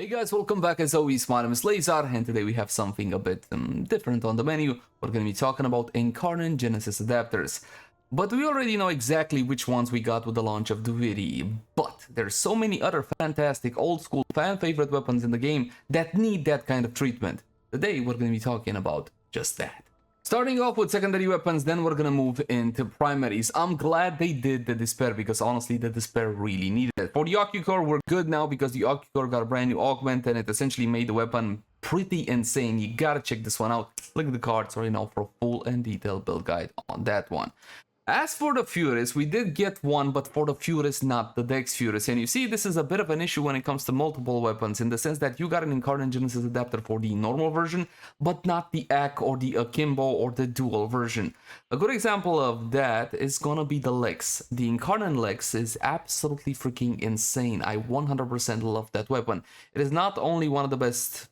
Hey guys, welcome back. As always, my name is Lazar, and today we have something a bit different on the menu. We're going to be talking about Incarnon Genesis Adapters. But we already know exactly which ones we got with the launch of Duviri. But there's so many other fantastic, old-school, fan-favorite weapons in the game that need that kind of treatment. Today, we're going to be talking about just that. Starting off with secondary weapons, then we're gonna move into primaries. I'm glad they did the Despair because honestly the Despair really needed it. For the Ocucore, we're good now because the Ocucore got a brand new augment and it essentially made the weapon pretty insane. You gotta check this one out. Look at the cards right now for a full and detailed build guide on that one. As for the Furis, we did get one, but for the Furis, not the Dex Furis. And you see, this is a bit of an issue when it comes to multiple weapons, in the sense that you got an Incarnon Genesis Adapter for the normal version, but not the AK or the Akimbo or the dual version. A good example of that is gonna be the Lex. The Incarnon Lex is absolutely freaking insane. I 100% love that weapon. It is not only one of the best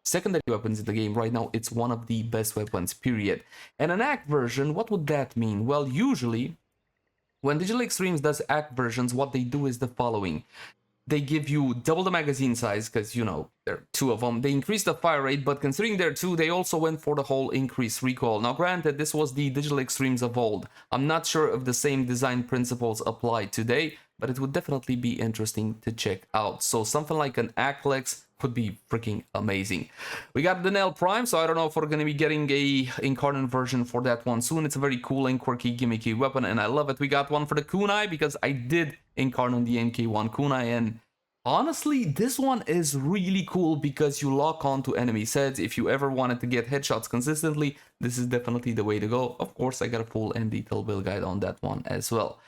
secondary weapons in the game right now, it's one of the best weapons, period. And an AK version, what would that mean? Well, usually when Digital Extremes does AK versions, what they do is the following. They give you double the magazine size, because, you know, there are two of them. They increase the fire rate, but considering there are two, they also went for the whole increased recoil. Now, granted, this was the Digital Extremes of old. I'm not sure if the same design principles apply today, but it would definitely be interesting to check out. So something like an Aklex could be freaking amazing. We got the Nail Prime, so I don't know if we're going to be getting a Incarnon version for that one soon. It's a very cool and quirky, gimmicky weapon, and I love it. We got one for the Kunai, because I did Incarnon the MK1 Kunai, and honestly, this one is really cool because you lock on to enemy sets. If you ever wanted to get headshots consistently, this is definitely the way to go. Of course, I got a full and detailed build guide on that one as well.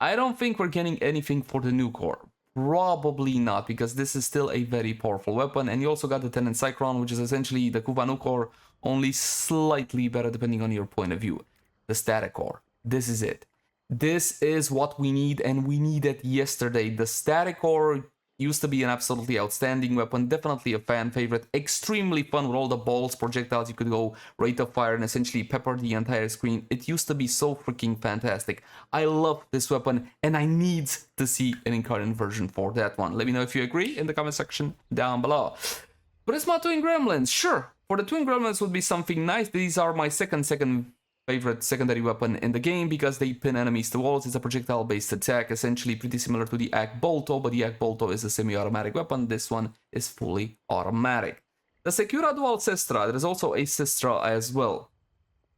I don't think we're getting anything for the new core. Probably not, because this is still a very powerful weapon. And you also got the Tenant Cyclone, which is essentially the Kuvanu core, only slightly better depending on your point of view. The Static core. This is it. This is what we need, and we need it yesterday. The Static core used to be an absolutely outstanding weapon, definitely a fan favorite, extremely fun with all the balls, projectiles. You could go rate of fire and essentially pepper the entire screen. It used to be so freaking fantastic. I love this weapon, and I need to see an Incarnon version for that one. Let me know if you agree in the comment section down below. Prisma Twin Gremlins, sure. For the Twin Gremlins would be something nice. These are my second favorite secondary weapon in the game because they pin enemies to walls. It's a projectile based attack, essentially pretty similar to the AK Bolto, but the AK Bolto is a semi-automatic weapon. This one is fully automatic. The Secura Dual Sistra, there is also a Sistra as well.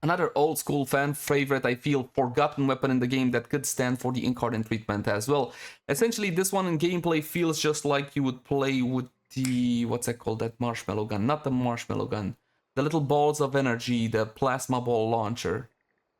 Another old school fan favorite, I feel, forgotten weapon in the game that could stand for the Incarnon treatment as well. Essentially, this one in gameplay feels just like you would play with the, what's that called, that marshmallow gun, not the marshmallow gun. The little balls of energy, the plasma ball launcher.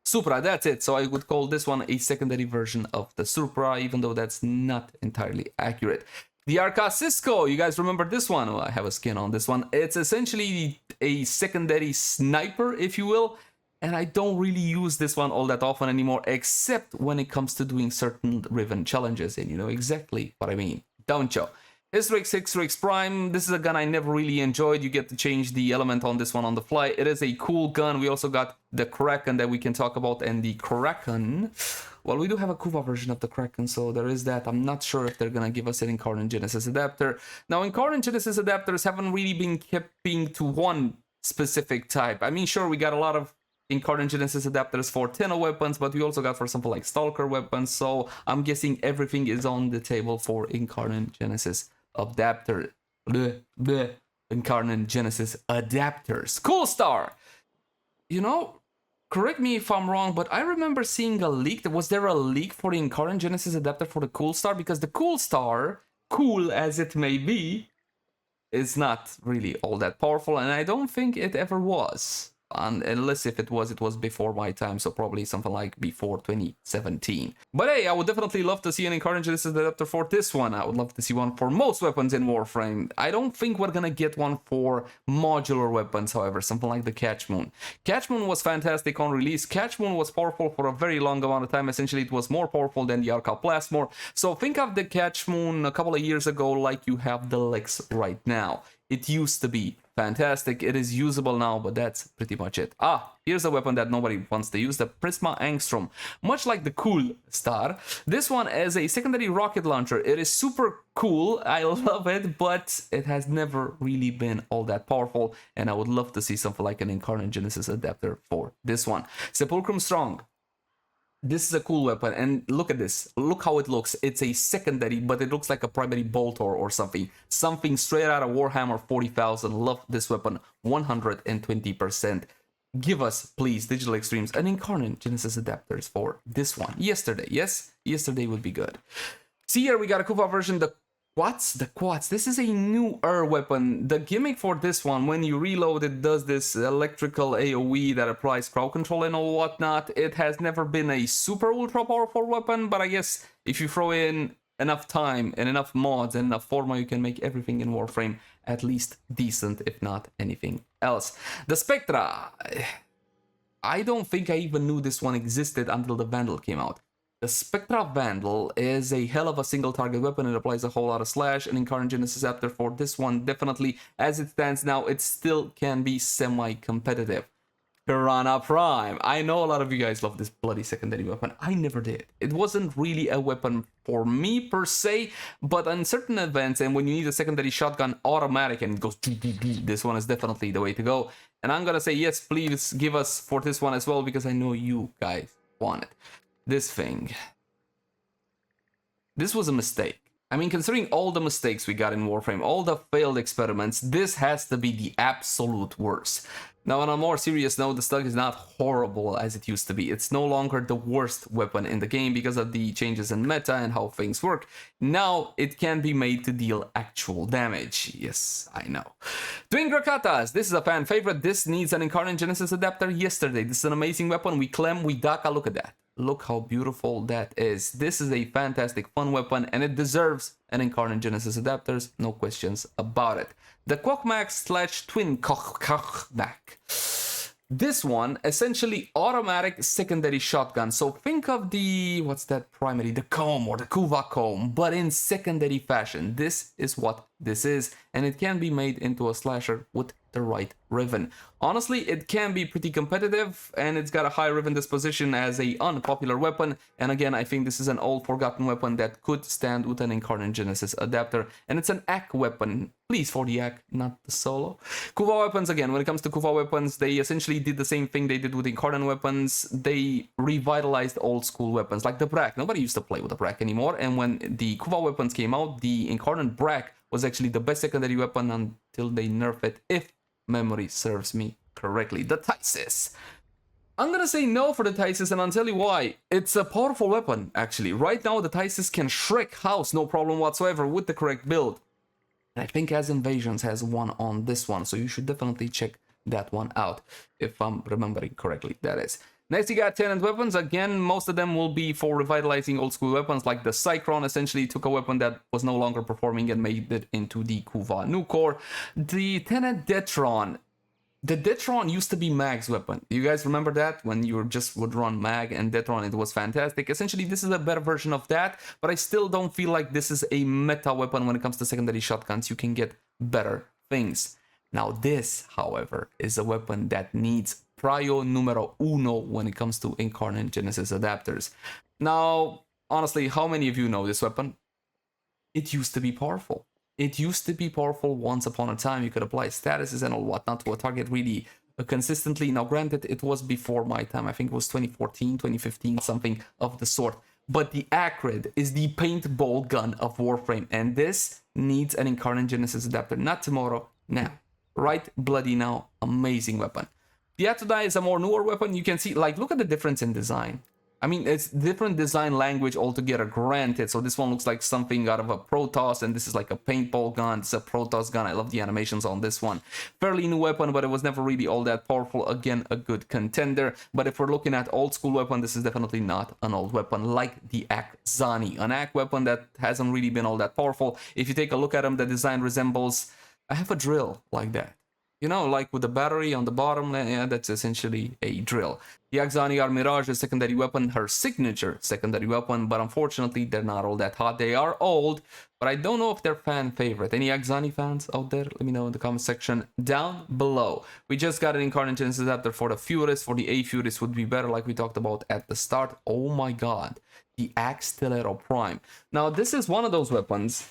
Supra, that's it. So I would call this one a secondary version of the Supra, even though that's not entirely accurate. The Arca Cisco, you guys remember this one? Well, I have a skin on this one. It's essentially a secondary sniper, if you will. And I don't really use this one all that often anymore, except when it comes to doing certain Riven challenges. And you know exactly what I mean, don't you? Hystrix Prime, this is a gun I never really enjoyed. You get to change the element on this one on the fly. It is a cool gun. We also got the Kraken that we can talk about, and the Kraken, well, we do have a Kuva version of the Kraken, so there is that. I'm not sure if they're gonna give us an Incarnon Genesis Adapter. Now, Incarnon Genesis Adapters haven't really been kept being to one specific type. I mean, sure, we got a lot of Incarnon Genesis Adapters for Tenno weapons, but we also got for something like Stalker weapons, so I'm guessing everything is on the table for Incarnon Genesis Adapter. Incarnon Genesis Adapters. Cool Star! You know, correct me if I'm wrong, but I remember seeing a leak. Was there a leak for the Incarnon Genesis Adapter for the Cool Star? Because the Cool Star, cool as it may be, is not really all that powerful, and I don't think it ever was. Unless if it was before my time, so probably something like before 2017. But hey, I would definitely love to see an Incarnon Genesis Adapter for this one. I would love to see one for most weapons in Warframe. I don't think we're gonna get one for modular weapons, however, something like the Catch Moon. Catch Moon was fantastic on release. Catch Moon was powerful for a very long amount of time. Essentially, it was more powerful than the Arca Plasmor. So think of the Catch Moon a couple of years ago like you have the Lex right now. It used to be fantastic. It is usable now, but that's pretty much it. Here's a weapon that nobody wants to use, the Prisma Angstrom. Much like the Cool Star, this one is a secondary rocket launcher. It is super cool, I love it, but it has never really been all that powerful, and I would love to see something like an Incarnon Genesis Adaptor for this one. Sepulchrum Strong. This is a cool weapon, and look at this. Look how it looks. It's a secondary, but it looks like a primary boltor or something. Something straight out of Warhammer 40,000. Love this weapon, 120%. Give us, please, Digital Extremes, an Incarnon Genesis Adaptors for this one. Yesterday, yes? Yesterday would be good. See here, we got a Kuva version, the Quads. This is a newer weapon. The gimmick for this one, when you reload it, does this electrical AoE that applies crowd control and all whatnot. It has never been a super ultra powerful weapon, but I guess if you throw in enough time and enough mods and enough forma, you can make everything in Warframe at least decent, if not anything else. The Spectra. I don't think I even knew this one existed until the Vandal came out. The Spectra Vandal is a hell of a single target weapon. It applies a whole lot of slash. An Incarnon Genesis Adaptor for this one, definitely. As it stands now, it still can be semi-competitive. Piranha Prime. I know a lot of you guys love this bloody secondary weapon. I never did. It wasn't really a weapon for me per se, but on certain events, and when you need a secondary shotgun automatic and it goes, this one is definitely the way to go. And I'm gonna say yes, please give us for this one as well, because I know you guys want it. This thing. This was a mistake. I mean, considering all the mistakes we got in Warframe, all the failed experiments, this has to be the absolute worst. Now, on a more serious note, the Stug is not horrible as it used to be. It's no longer the worst weapon in the game because of the changes in meta and how things work. Now, it can be made to deal actual damage. Yes, I know. Twin Grakatas. This is a fan favorite. This needs an Incarnon Genesis Adaptor yesterday. This is an amazing weapon. We clem, we daka. Look at that. Look how beautiful that is. This is a fantastic fun weapon, and it deserves an Incarnon Genesis Adaptors, no questions about it. The Kochmax / Twin Kochmax. This one, essentially automatic secondary shotgun. So think of the, what's that primary? The comb or the Kuva comb, but in secondary fashion. This is what this is, and it can be made into a slasher with the right riven. Honestly, it can be pretty competitive, and it's got a high riven disposition as a unpopular weapon. And again, I think this is an old forgotten weapon that could stand with an Incarnon Genesis Adaptor, and it's an AK weapon. Please for the AK, not the solo. Kuva weapons, again, when it comes to Kuva weapons, they essentially did the same thing they did with Incarnon weapons. They revitalized old school weapons like the Brak. Nobody used to play with the Brak anymore, and when the Kuva weapons came out, the Incarnon Brak was actually the best secondary weapon until they nerfed it, if memory serves me correctly. The Tysis. I'm gonna say no for the Tysis, and I'll tell you why. It's a powerful weapon, actually. Right now, the Tysis can Shrek house, no problem whatsoever, with the correct build. And I think As Invasions has one on this one, so you should definitely check that one out, if I'm remembering correctly, that is. Next, you got Tenant weapons. Again, most of them will be for revitalizing old school weapons, like the Cyclone essentially took a weapon that was no longer performing and made it into the Kuva new core. The Tenant Detron. The Detron used to be Mag's weapon. You guys remember that? When you just would run Mag and Detron, it was fantastic. Essentially, this is a better version of that, but I still don't feel like this is a meta weapon when it comes to secondary shotguns. You can get better things. Now this, however, is a weapon that needs prio numero uno when it comes to Incarnon Genesis Adaptors. Now, honestly, how many of you know this weapon? It used to be powerful. It used to be powerful once upon a time. You could apply statuses and all whatnot to a target really consistently. Now, granted, it was before my time. I think it was 2014, 2015, something of the sort. But the Acrid is the paintball gun of Warframe, and this needs an Incarnon Genesis Adaptor. Not tomorrow, now. Right bloody now. Amazing weapon. The Atodai is a more newer weapon. You can see, like, look at the difference in design. I mean, it's different design language altogether, granted. So this one looks like something out of a Protoss, and this is like a paintball gun. It's a Protoss gun. I love the animations on this one. Fairly new weapon, but it was never really all that powerful. Again, a good contender. But if we're looking at old school weapon, this is definitely not an old weapon like the Akzani, an AK weapon that hasn't really been all that powerful. If you take a look at them, the design resembles I have a drill like that. You know, like with the battery on the bottom, yeah, that's essentially a drill. The Axani Mirage is secondary weapon, her signature secondary weapon, but unfortunately they're not all that hot. They are old, but I don't know if they're fan favorite. Any Axani fans out there? Let me know in the comment section down below. We just got an Incarnon Genesis Adaptor for the Furis. For the A Furis would be better, like we talked about at the start. Oh my god, the Axe Stiletto Prime. Now this is one of those weapons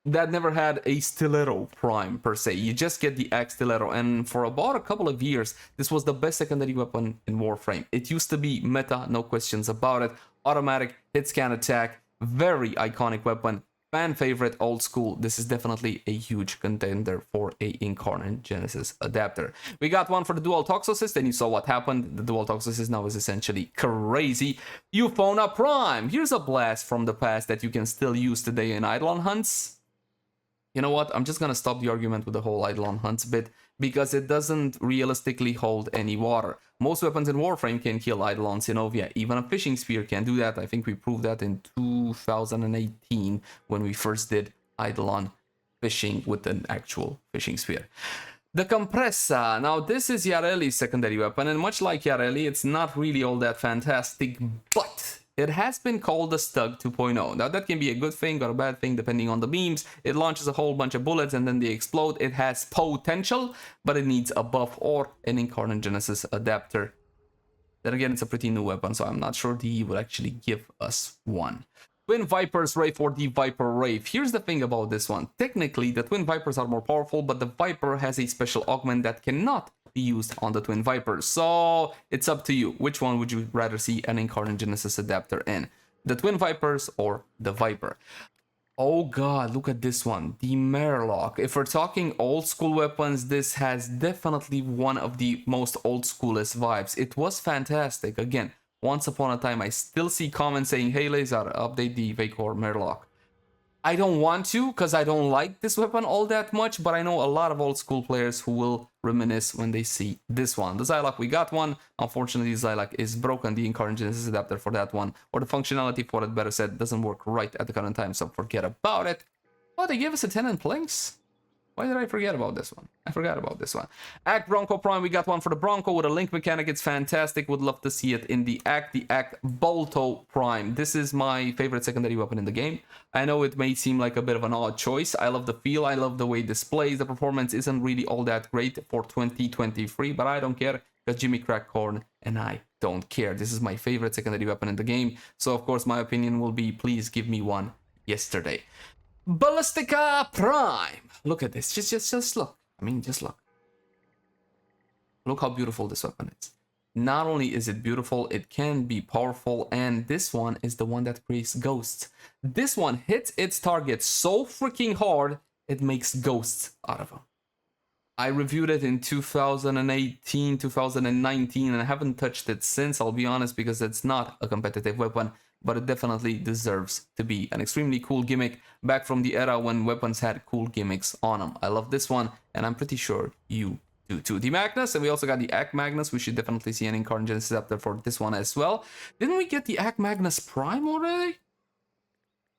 that never had a stiletto prime per se. You just get the axe stiletto, and for about a couple of years this was the best secondary weapon in Warframe. It used to be meta, no questions about it. Automatic hit scan attack, very iconic weapon, fan favorite, old school. This is definitely a huge contender for a Incarnon Genesis Adaptor. We got one for the dual Toxocyst, and you saw what happened. The dual Toxocyst now is essentially crazy. Euphona Prime, here's a blast from the past that you can still use today in Eidolon hunts. You know what? I'm just gonna stop the argument with the whole Eidolon hunts bit, because it doesn't realistically hold any water. Most weapons in Warframe can kill Eidolon Sinovia. Even a fishing spear can do that. I think we proved that in 2018 when we first did Eidolon fishing with an actual fishing spear. The Compressa. Now this is Yareli's secondary weapon, and much like Yareli, it's not really all that fantastic, but it has been called the Stug 2.0. Now that can be a good thing or a bad thing depending on the beams. It launches a whole bunch of bullets and then they explode. It has potential, but it needs a buff or an Incarnon Genesis Adaptor. Then again, it's a pretty new weapon, so I'm not sure DE will actually give us one. Twin Vipers Wraith or the Viper Wraith. Here's the thing about this one. Technically, the Twin Vipers are more powerful, but the Viper has a special augment that cannot be used on the Twin Vipers. So it's up to you. Which one would you rather see an Incarnon Genesis Adaptor in? The Twin Vipers or the Viper? Oh god, look at this one. The Murloc. If we're talking old school weapons, this has definitely one of the most old schoolest vibes. It was fantastic. Again, once upon a time, I still see comments saying, hey Leyzar, update the Vacor Murloc. I don't want to, because I don't like this weapon all that much, but I know a lot of old school players who will reminisce when they see this one. The Xylock, we got one. Unfortunately, Xylock is broken. The Incarnon Genesis Adaptor for that one, or the functionality for it, better said, doesn't work right at the current time, so forget about it. Oh, they gave us a 10 in planks? Why did I forget about this one? I forgot about this one. Act Bronco Prime, we got one for the Bronco with a link mechanic. It's fantastic. Would love to see it in the Act Bolto Prime. This is my favorite secondary weapon in the game. I know it may seem like a bit of an odd choice. I love the feel. I love the way it displays. The performance isn't really all that great for 2023, but I don't care because Jimmy Crackcorn and I don't care. This is my favorite secondary weapon in the game. So, of course, my opinion will be, please give me one yesterday. Ballistica Prime. Look at this. Just look. I mean, just look. Look how beautiful this weapon is. Not only is it beautiful, it can be powerful, and this one is the one that creates ghosts. This one hits its target so freaking hard, it makes ghosts out of them. I reviewed it in 2018, 2019, and I haven't touched it since, I'll be honest, because it's not a competitive weapon, but it definitely deserves to be an extremely cool gimmick back from the era when weapons had cool gimmicks on them. I love this one, and I'm pretty sure you do too. The Magnus, and we also got the Act Magnus. We should definitely see an Incarnon Genesis Adaptor for this one as well. Didn't we get the Act Magnus Prime already?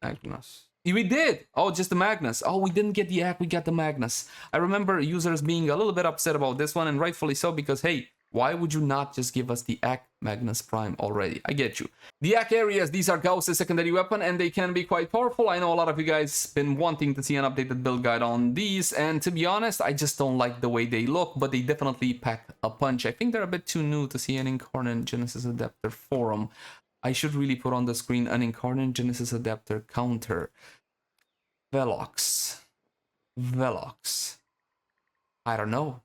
Magnus. We did! Oh, just the Magnus. Oh, we didn't get the Act, we got the Magnus. I remember users being a little bit upset about this one, and rightfully so, because hey, why would you not just give us the Act Magnus Prime already? I get you. The Act areas, these are Gauss's secondary weapon, and they can be quite powerful. I know a lot of you guys been wanting to see an updated build guide on these, and to be honest, I just don't like the way they look, but they definitely pack a punch. I think they're a bit too new to see an Incarnon Genesis Adaptor for them. I should really put on the screen an Incarnon Genesis Adaptor counter. Velox. I don't know.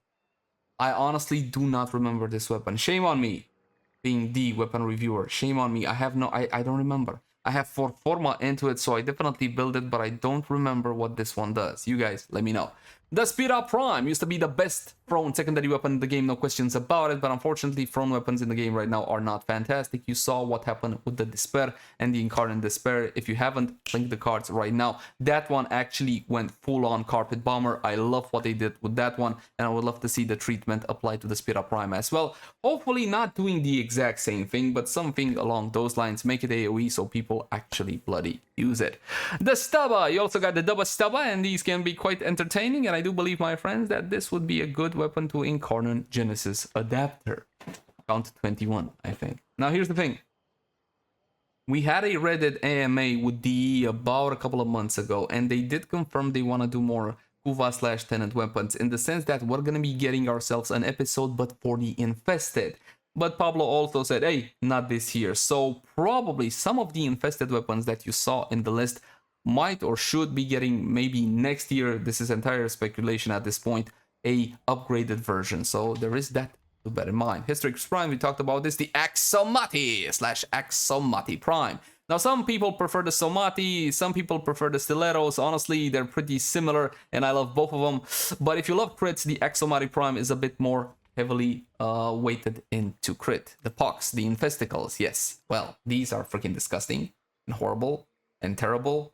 I honestly do not remember this weapon. Shame on me, being the weapon reviewer. Shame on me. I don't remember. I have Forma into it, so I definitely build it, but I don't remember what this one does. You guys, let me know. The Spira Prime used to be the best thrown secondary weapon in the game, no questions about it, but unfortunately thrown weapons in the game right now are not fantastic. You saw what happened with the Despair and the Incarnon Despair. If you haven't, link the cards right now. That one actually went full-on Carpet Bomber. I love what they did with that one, and I would love to see the treatment applied to the Spira Prime as well. Hopefully not doing the exact same thing, but something along those lines. Make it AoE so people actually bloody use it. The Stubba, you also got the Dubba Stubba, and these can be quite entertaining, and I do believe, my friends, that this would be a good weapon to Incarnon Genesis Adaptor. Count 21, I think. Now, here's the thing. We had a Reddit AMA with DE about a couple of months ago, and they did confirm they want to do more Kuva/Tenant weapons, in the sense that we're going to be getting ourselves an episode, but for the Infested. But Pablo also said, hey, not this year. So probably some of the Infested weapons that you saw in the list might or should be getting maybe next year. This is entire speculation at this point, a upgraded version. So there is that to bear in mind. Historics Prime, we talked about this, the Axomati/Axomati Prime. Now, some people prefer the Somati, some people prefer the Stilettos. Honestly, they're pretty similar, and I love both of them. But if you love crits, the Axomati Prime is a bit more heavily weighted into crit. The pox, the infesticles, yes. Well, these are freaking disgusting and horrible and terrible.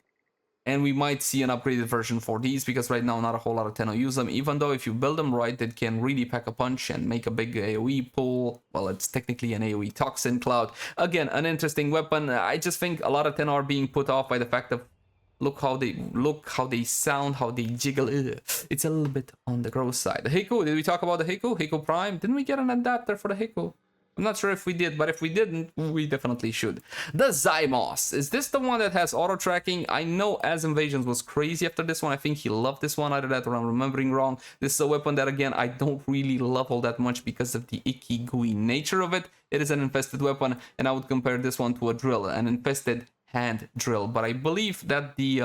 And we might see an upgraded version for these, because right now not a whole lot of Tenno use them, even though if you build them right, it can really pack a punch and make a big AoE pool. Well, it's technically an AoE toxin cloud. Again, an interesting weapon. I just think a lot of Tenno are being put off by the fact of look how they sound, how they jiggle. It's a little bit on the gross side. The Hiku, did we talk about the Hiku? Hiku Prime? Didn't we get an adapter for the Hiku? I'm not sure if we did, but if we didn't, we definitely should. The Zymos. Is this the one that has auto tracking? I know As Invasions was crazy after this one. I think he loved this one, either that or I'm remembering wrong. This is a weapon that, again, I don't really love all that much because of the icky, gooey nature of it. It is an infested weapon, and I would compare this one to a drill, an infested hand drill. But I believe that the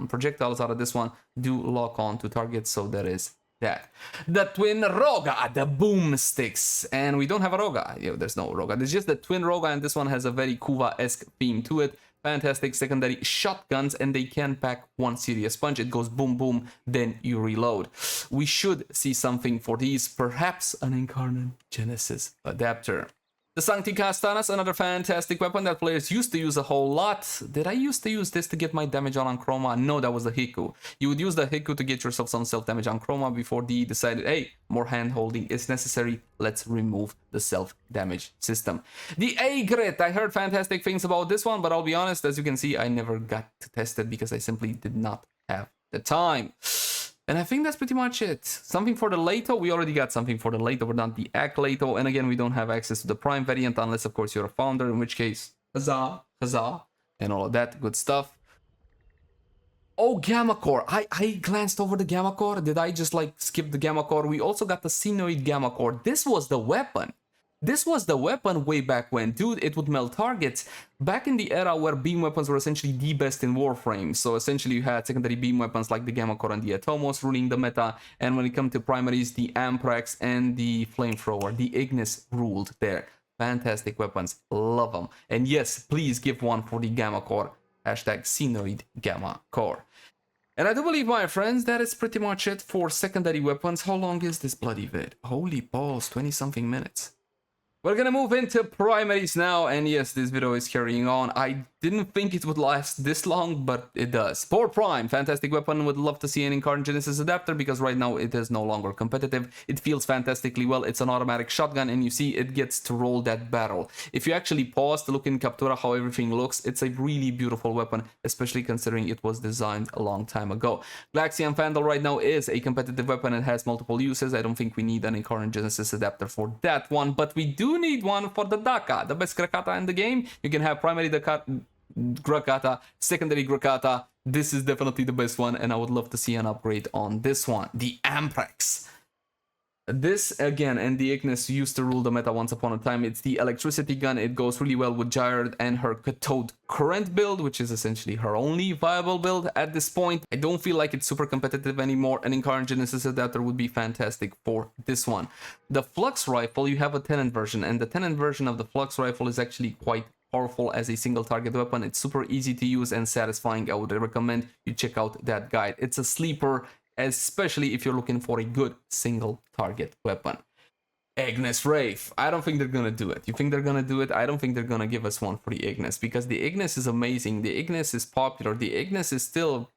projectiles out of this one do lock on to targets, so that is that. The twin Roga, the boomsticks, and we don't have a Roga. There's no Roga. There's just the twin Roga, and this one has a very Kuva-esque theme to it. Fantastic secondary shotguns, and they can pack one serious punch. It goes boom boom, then you reload. We should see something for these, perhaps an Incarnon Genesis Adaptor. The Sancti Kastanas, another fantastic weapon that players used to use a whole lot. Did I used to use this to get my damage on Chroma? No, that was the Hiku. You would use the Hiku to get yourself some self-damage on Chroma before they decided, hey, more hand-holding is necessary. Let's remove the self-damage system. The A-Grit, I heard fantastic things about this one, but I'll be honest, as you can see, I never got to test it because I simply did not have the time. And I think that's pretty much it. Something for the Leto. We already got something for the Leto, but not the Ak Leto. And again, we don't have access to the Prime variant unless, of course, you're a founder, in which case, huzzah, huzzah, and all of that good stuff. Oh, Gamma Core. I glanced over the Gamma Core. Did I just like skip the Gamma Core? We also got the Sinoid Gamma Core. This was the weapon. This was the weapon way back when. Dude, it would melt targets. Back in the era where beam weapons were essentially the best in Warframe. So essentially you had secondary beam weapons like the Gamma Core and the Atomos ruling the meta. And when it comes to primaries, the Amprax and the Flamethrower, the Ignis ruled there. Fantastic weapons. Love them. And yes, please give one for the Gamma Core. Hashtag Sinoid Gamma Core. And I do believe, my friends, that is pretty much it for secondary weapons. How long is this bloody vid? Holy balls, 20-something minutes. We're gonna move into primaries now, and yes, this video is carrying on. I didn't think it would last this long, but it does. For Prime, fantastic weapon. Would love to see an Incarnon Genesis Adaptor, because right now it is no longer competitive. It feels fantastically well. It's an automatic shotgun, and you see it gets to roll that barrel. If you actually pause to look in Captura how everything looks, it's a really beautiful weapon, especially considering it was designed a long time ago. Glaxian Vandal right now is a competitive weapon and has multiple uses. I don't think we need an Incarnon Genesis Adaptor for that one, but we do need one for the Daka, the best Grakata in the game. You can have primary Grakata, secondary Grakata. This is definitely the best one, and I would love to see an upgrade on this one. The Amprax. This, again, and the Ignis used to rule the meta once upon a time. It's the electricity gun. It goes really well with Gyred and her cathode current build, which is essentially her only viable build at this point. I don't feel like it's super competitive anymore. An Incarnon Genesis Adaptor would be fantastic for this one. The Flux Rifle, you have a Tenant version, and the Tenant version of the Flux Rifle is actually quite powerful as a single target weapon. It's super easy to use and satisfying. I would recommend you check out that guide. It's a sleeper, especially if you're looking for a good single target weapon. Ignis Wraith. I don't think they're gonna do it. You think they're gonna do it? I don't think they're gonna give us one for the Ignis, because the Ignis is amazing. The Ignis is popular. The Ignis is still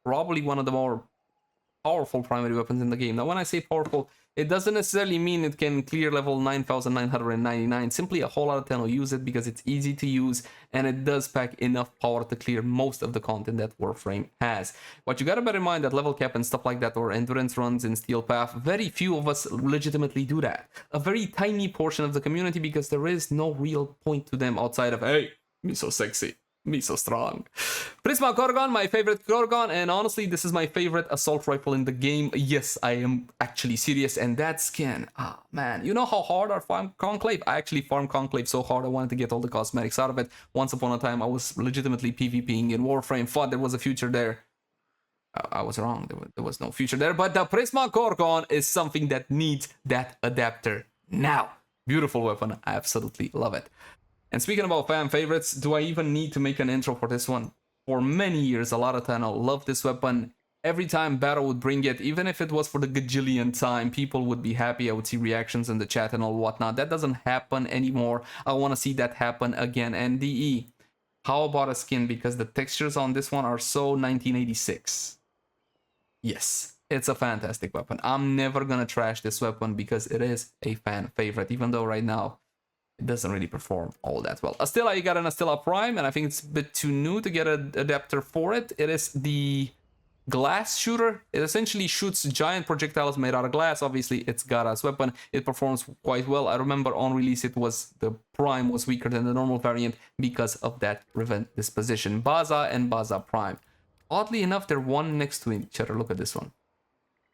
probably one of the more powerful primary weapons in the game. Now, when I say powerful, it doesn't necessarily mean it can clear level 9,999. Simply a whole lot of 10 will use it because it's easy to use and it does pack enough power to clear most of the content that Warframe has. But you gotta bear in mind that level cap and stuff like that, or endurance runs in Steel Path, very few of us legitimately do that. A very tiny portion of the community, because there is no real point to them outside of, hey, me so sexy, me so strong. Prisma Gorgon, my favorite Gorgon, and honestly, this is my favorite assault rifle in the game. Yes, I am actually serious, and that skin, man, you know how hard I farm Conclave? I actually farmed Conclave so hard I wanted to get all the cosmetics out of it. Once upon a time, I was legitimately PvPing in Warframe, thought there was a future there. I was wrong, there was no future there, but the Prisma Gorgon is something that needs that adapter now. Beautiful weapon, I absolutely love it. And speaking about fan favorites, do I even need to make an intro for this one? For many years, a lot of time I love this weapon. Every time Battle would bring it, even if it was for the gajillion time, people would be happy. I would see reactions in the chat and all whatnot. That doesn't happen anymore. I want to see that happen again. And DE, how about a skin? Because the textures on this one are so 1986. Yes, it's a fantastic weapon. I'm never gonna trash this weapon because it is a fan favorite, even though right now it doesn't really perform all that well. Astilla, you got an Astilla Prime, and I think it's a bit too new to get an adapter for it. It is the glass shooter. It essentially shoots giant projectiles made out of glass. Obviously, it's Gara's weapon. It performs quite well. I remember on release, the Prime was weaker than the normal variant because of that Riven disposition. Baza and Baza Prime. Oddly enough, they're one next to each other. Look at this one.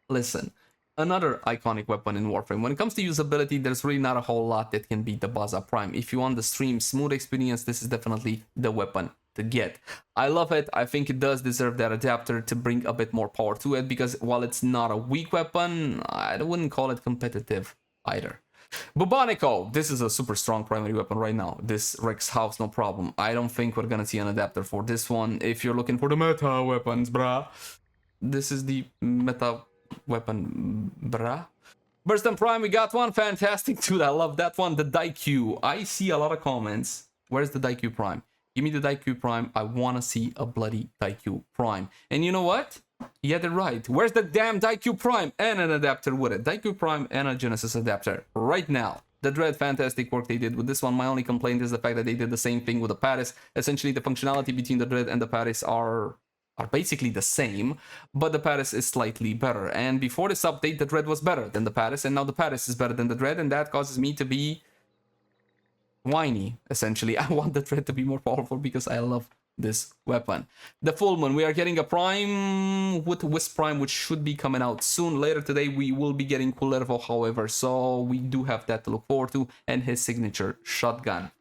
Listen. Another iconic weapon in Warframe. When it comes to usability, there's really not a whole lot that can beat the Baza Prime. If you want the stream smooth experience, this is definitely the weapon to get. I love it. I think it does deserve that adapter to bring a bit more power to it, because while it's not a weak weapon, I wouldn't call it competitive either. Bubonico, this is a super strong primary weapon right now. This wrecks house, no problem. I don't think we're gonna see an adapter for this one. If you're looking for the meta weapons, brah, this is the meta weapon, brah. Burston Prime, we got one. Fantastic, dude. I love that one. The Daikyu. I see a lot of comments. Where's the Daikyu Prime? Give me the Daikyu Prime. I want to see a bloody Daikyu Prime. And you know what? Yeah, they're right. Where's the damn Daikyu Prime? And an adapter with it. Daikyu Prime and a Genesis adapter. Right now. The Dread, fantastic work they did with this one. My only complaint is the fact that they did the same thing with the Paris. Essentially, the functionality between the Dread and the Paris are basically the same, but the Paris is slightly better. And before this update, the Dread was better than the Paris, and now the Paris is better than the Dread, and that causes me to be whiny, essentially. I want the Dread to be more powerful because I love this weapon. The Full Moon, we are getting a Prime with Wisp Prime, which should be coming out soon. Later today, we will be getting Kullervo, however, so we do have that to look forward to, and his signature shotgun.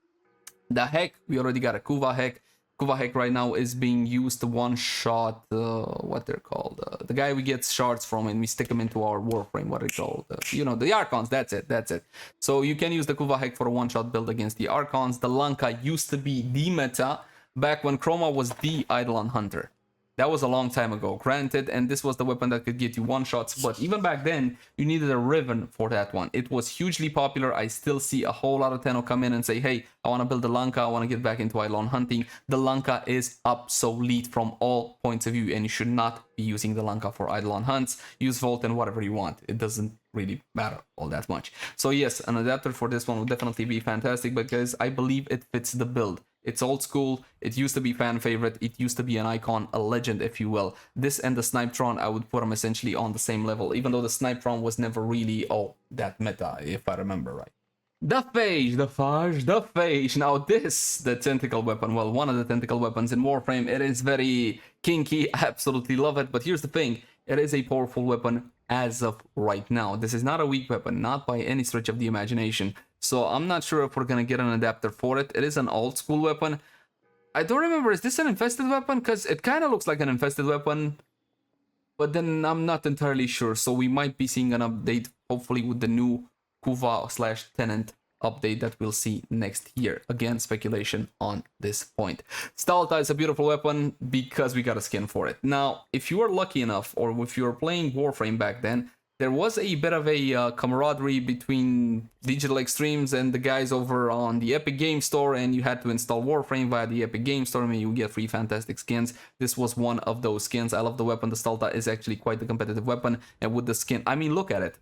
The Heck, we already got a Kuva Heck. Kuva Heck right now is being used to one-shot, what they're called, the guy we get shards from and we stick them into our Warframe, what are they called, you know, the Archons, that's it. So you can use the Kuva Heck for a one-shot build against the Archons. The Lanka used to be the meta back when Chroma was the Eidolon Hunter. That was a long time ago, granted, and this was the weapon that could get you one-shots, but even back then, you needed a Riven for that one. It was hugely popular. I still see a whole lot of Tenno come in and say, hey, I want to build the Lanka, I want to get back into Eidolon hunting. The Lanka is obsolete from all points of view, and you should not be using the Lanka for Eidolon hunts. Use Volt and whatever you want. It doesn't really matter all that much. So yes, an adapter for this one would definitely be fantastic because I believe it fits the build. It's old school, it used to be fan favorite, it used to be an icon, a legend if you will. This and the Snipetron, I would put them essentially on the same level, even though the Snipetron was never really, that meta, if I remember right. The Phage. Now this, the tentacle weapon, well, one of the tentacle weapons in Warframe, it is very kinky, I absolutely love it, but here's the thing, it is a powerful weapon as of right now. This is not a weak weapon, not by any stretch of the imagination. So I'm not sure if we're gonna get an adapter for it. It is an old school weapon. I don't remember, is this an infested weapon? Because it kind of looks like an infested weapon, but then I'm not entirely sure. So we might be seeing an update, hopefully with the new Kuva/Tenant update that we'll see next year. Again, speculation on this point. Stalta is a beautiful weapon because we got a skin for it. Now, if you are lucky enough, or if you were playing Warframe back then, there was a bit of a camaraderie between Digital Extremes and the guys over on the Epic Game Store, and you had to install Warframe via the Epic Game Store, and you get free fantastic skins. This was one of those skins. I love the weapon. The Stalta is actually quite the competitive weapon, and with the skin, I mean, look at it.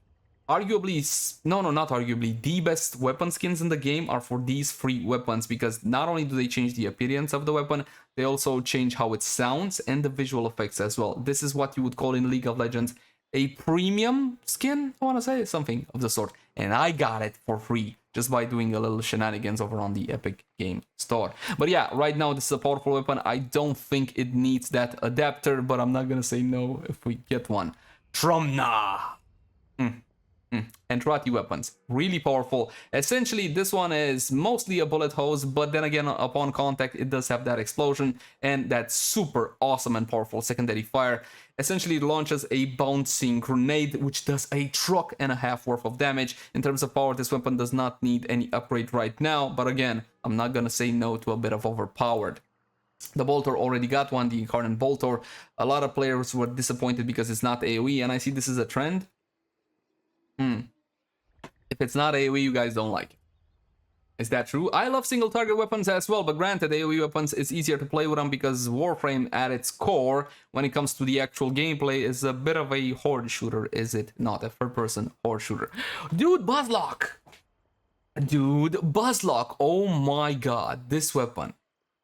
Arguably, no, not arguably, the best weapon skins in the game are for these free weapons, because not only do they change the appearance of the weapon, they also change how it sounds and the visual effects as well. This is what you would call in League of Legends a premium skin, I want to say, something of the sort. And I got it for free just by doing a little shenanigans over on the Epic Game Store. But yeah, right now this is a powerful weapon. I don't think it needs that adapter, but I'm not gonna say no if we get one. Trumna! Entrati weapons, really powerful. Essentially, this one is mostly a bullet hose, but then again, upon contact, it does have that explosion and that super awesome and powerful secondary fire. Essentially, it launches a bouncing grenade, which does a truck and a half worth of damage. In terms of power, this weapon does not need any upgrade right now, but again, I'm not gonna say no to a bit of overpowered. The Bolter already got one, the Incarnon Bolter. A lot of players were disappointed because it's not AoE, and I see this is a trend. If it's not AoE, you guys don't like it. Is that true? I love single target weapons as well, but granted, AoE weapons, it's easier to play with them because Warframe at its core, when it comes to the actual gameplay, is a bit of a horde shooter, is it not? A third-person horde shooter. Dude, Buzzlock! Dude, Buzzlock! Oh my god, this weapon.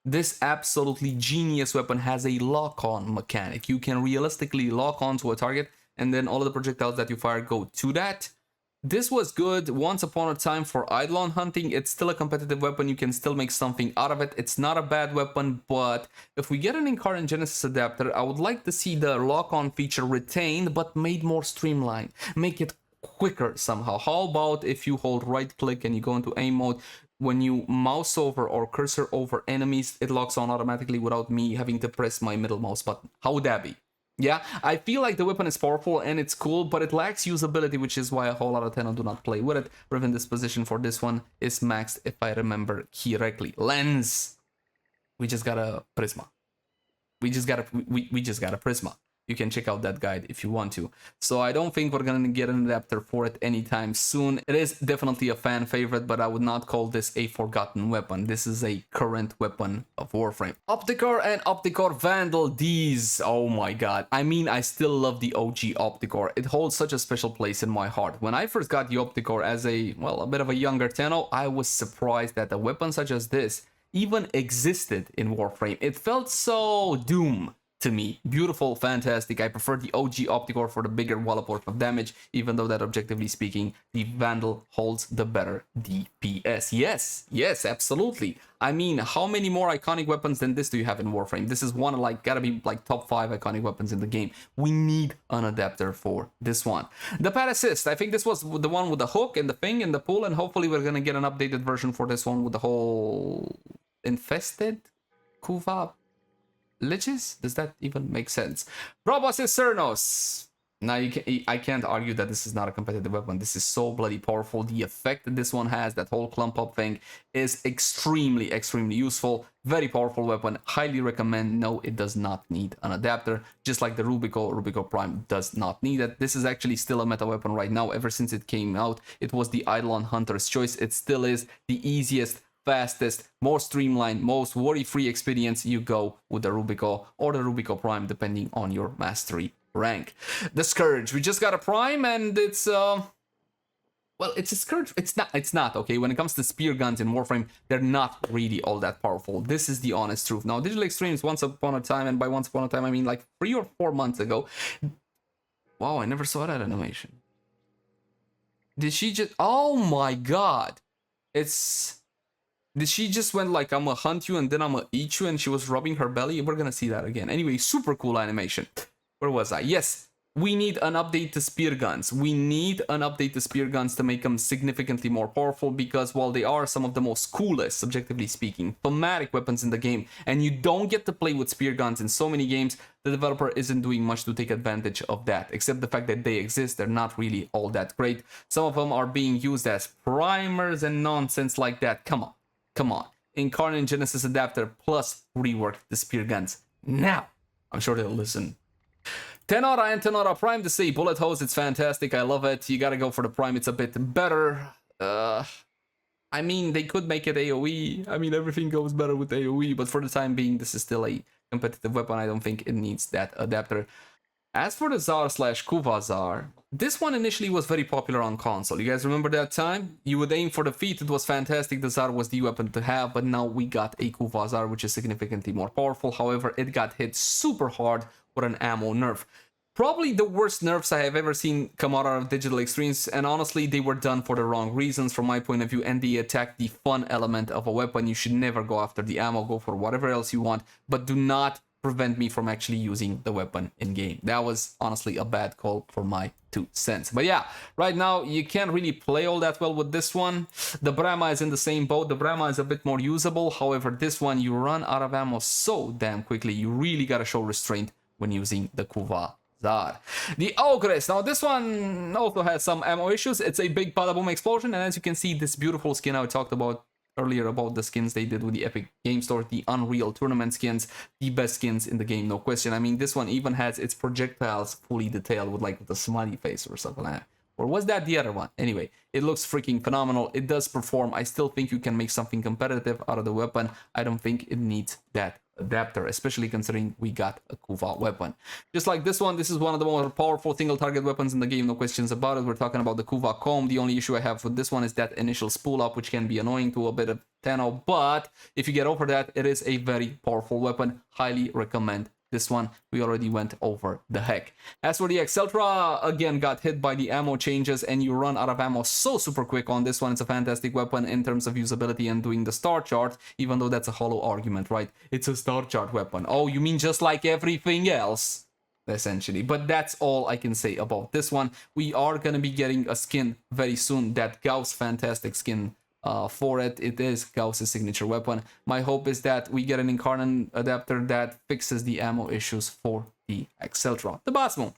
This absolutely genius weapon has a lock-on mechanic. You can realistically lock onto a target, and then all of the projectiles that you fire go to that. This was good once upon a time for Eidolon hunting. It's still a competitive weapon. You can still make something out of it. It's not a bad weapon, but if we get an Incarnon Genesis Adaptor, I would like to see the lock-on feature retained, but made more streamlined. Make it quicker somehow. How about if you hold right-click and you go into aim mode, when you mouse over or cursor over enemies, it locks on automatically without me having to press my middle mouse button. How would that be? Yeah, I feel like the weapon is powerful and it's cool, but it lacks usability, which is why a whole lot of 10 do not play with it. Prevent disposition for this one is maxed, if I remember correctly. Lens. We just got a Prisma. We just got a Prisma. You can check out that guide if you want to. So I don't think we're gonna get an adapter for it anytime soon. It is definitely a fan favorite, but I would not call this a forgotten weapon. This is a current weapon of Warframe. Opticor and Opticor Vandal, these, oh my god. I mean, I still love the OG Opticor. It holds such a special place in my heart. When I first got the Opticor as a, well, a bit of a younger Tenno, I was surprised that a weapon such as this even existed in Warframe. It felt so Doom to me. Beautiful, fantastic. I prefer the OG Opticor for the bigger wallop worth of damage, even though that, objectively speaking, the Vandal holds the better DPS. Yes, absolutely. I mean, how many more iconic weapons than this do you have in Warframe? This is one, like, gotta be, like, top 5 iconic weapons in the game. We need an adapter for this one. The Pad Assist, I think this was the one with the hook and the thing and the pull, and hopefully we're gonna get an updated version for this one with the whole infested Kuva Liches? Does that even make sense? Proboscis Cernos. Now I can't argue that this is not a competitive weapon. This is so bloody powerful. The effect that this one has, that whole clump up thing, is extremely useful. Very powerful weapon. Highly recommend. No, it does not need an adapter. Just like the Rubico Prime does not need it. This is actually still a meta weapon right now. Ever since it came out, it was the Eidolon Hunter's choice. It still is the easiest, fastest, most streamlined, most worry-free experience. You go with the Rubico or the Rubico Prime, depending on your mastery rank. The Scourge, we just got a Prime, and it's well, it's a Scourge. It's not okay. When it comes to spear guns in Warframe, they're not really all that powerful. This is the honest truth. Now, Digital Extremes, once upon a time, and by once upon a time I mean like 3 or 4 months ago. Wow, I never saw that animation. Did she just, oh my god, did she just went like, I'm gonna hunt you and then I'm gonna eat you, and she was rubbing her belly? We're gonna see that again. Anyway, super cool animation. Where was I? Yes, we need an update to spear guns. We need an update to spear guns to make them significantly more powerful, because while they are some of the most coolest, subjectively speaking, thematic weapons in the game, and you don't get to play with spear guns in so many games, the developer isn't doing much to take advantage of that, except the fact that they exist. They're not really all that great. Some of them are being used as primers and nonsense like that. Come on. Incarnon Genesis Adaptor plus rework the spear guns now. I'm sure they'll listen. Tenora and Tenora Prime to say bullet hose, it's fantastic. I love it. You gotta go for the Prime, it's a bit better. I mean, they could make it AoE. I mean, everything goes better with AoE, but for the time being, this is still a competitive weapon. I don't think it needs that adapter. As for the Zar slash Kuva Zar, this one initially was very popular on console. You guys remember that time? You would aim for the feet, it was fantastic, the Zar was the weapon to have, but now we got a Kuva Zar, which is significantly more powerful. However, it got hit super hard with an ammo nerf. Probably the worst nerfs I have ever seen come out of Digital Extremes, and honestly, they were done for the wrong reasons from my point of view, and they attack the fun element of a weapon. You should never go after the ammo, go for whatever else you want, but do not prevent me from actually using the weapon in game. That was honestly a bad call for my 2 cents. But yeah, right now you can't really play all that well with this one. The Brahma is in the same boat. The Brahma is a bit more usable. However, this one, you run out of ammo so damn quickly. You really gotta show restraint when using the Kuva Zar. The Ogress. Now this one also has some ammo issues. It's a big bada boom explosion, and as you can see, this beautiful skin I talked about earlier about the skins they did with the Epic Game Store, the Unreal Tournament skins, the best skins in the game, no question. I mean, this one even has its projectiles fully detailed with like the smiley face or something like that. Or was that the other one? Anyway, it looks freaking phenomenal. It does perform. I still think you can make something competitive out of the weapon. I don't think it needs that adapter, especially considering we got a Kuva weapon. Just like this one, this is one of the more powerful single target weapons in the game, no questions about it. We're talking about the Kuva comb. The only issue I have with this one is that initial spool up, which can be annoying to a bit of Tenno, but if you get over that, it is a very powerful weapon. Highly recommend this one. We already went over the heck. As for the Exceltra, again, got hit by the ammo changes, and you run out of ammo so super quick on this one. It's a fantastic weapon in terms of usability and doing the star chart, even though that's a hollow argument, right? It's a star chart weapon. Oh, you mean just like everything else? Essentially, but that's all I can say about this one. We are gonna be getting a skin very soon, that Gauss fantastic skin for it. It is Gauss's signature weapon. My hope is that we get an Incarnon adapter that fixes the ammo issues for the Exceltra. The Basmo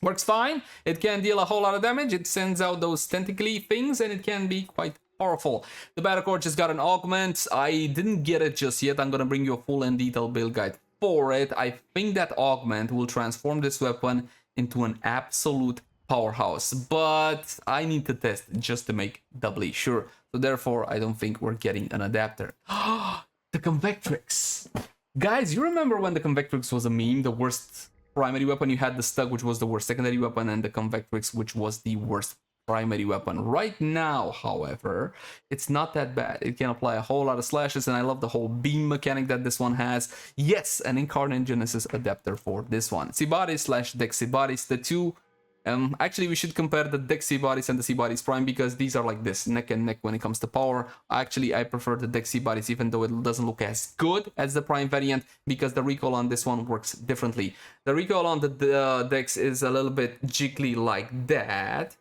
works fine. It can deal a whole lot of damage. It sends out those tentacly things, and it can be quite powerful. The Battlecore just got an augment. I didn't get it just yet. I'm gonna bring you a full and detailed build guide for it. I think that augment will transform this weapon into an absolute powerhouse, but I need to test it just to make doubly sure. So therefore, I don't think we're getting an adapter. The Convectrix. Guys, you remember when the Convectrix was a meme? The worst primary weapon? You had the Stug, which was the worst secondary weapon, and the Convectrix, which was the worst primary weapon. Right now, however, it's not that bad. It can apply a whole lot of slashes, and I love the whole beam mechanic that this one has. Yes, an Incarnon Genesis adapter for this one. Cibaris slash Dexibaris, the two. Actually, we should compare the Dexibaris and the Cibaris Prime, because these are like this, neck and neck when it comes to power. Actually, I prefer the Dexibaris, even though it doesn't look as good as the Prime variant, because the recoil on this one works differently. The recoil on the Dex is a little bit jiggly like that,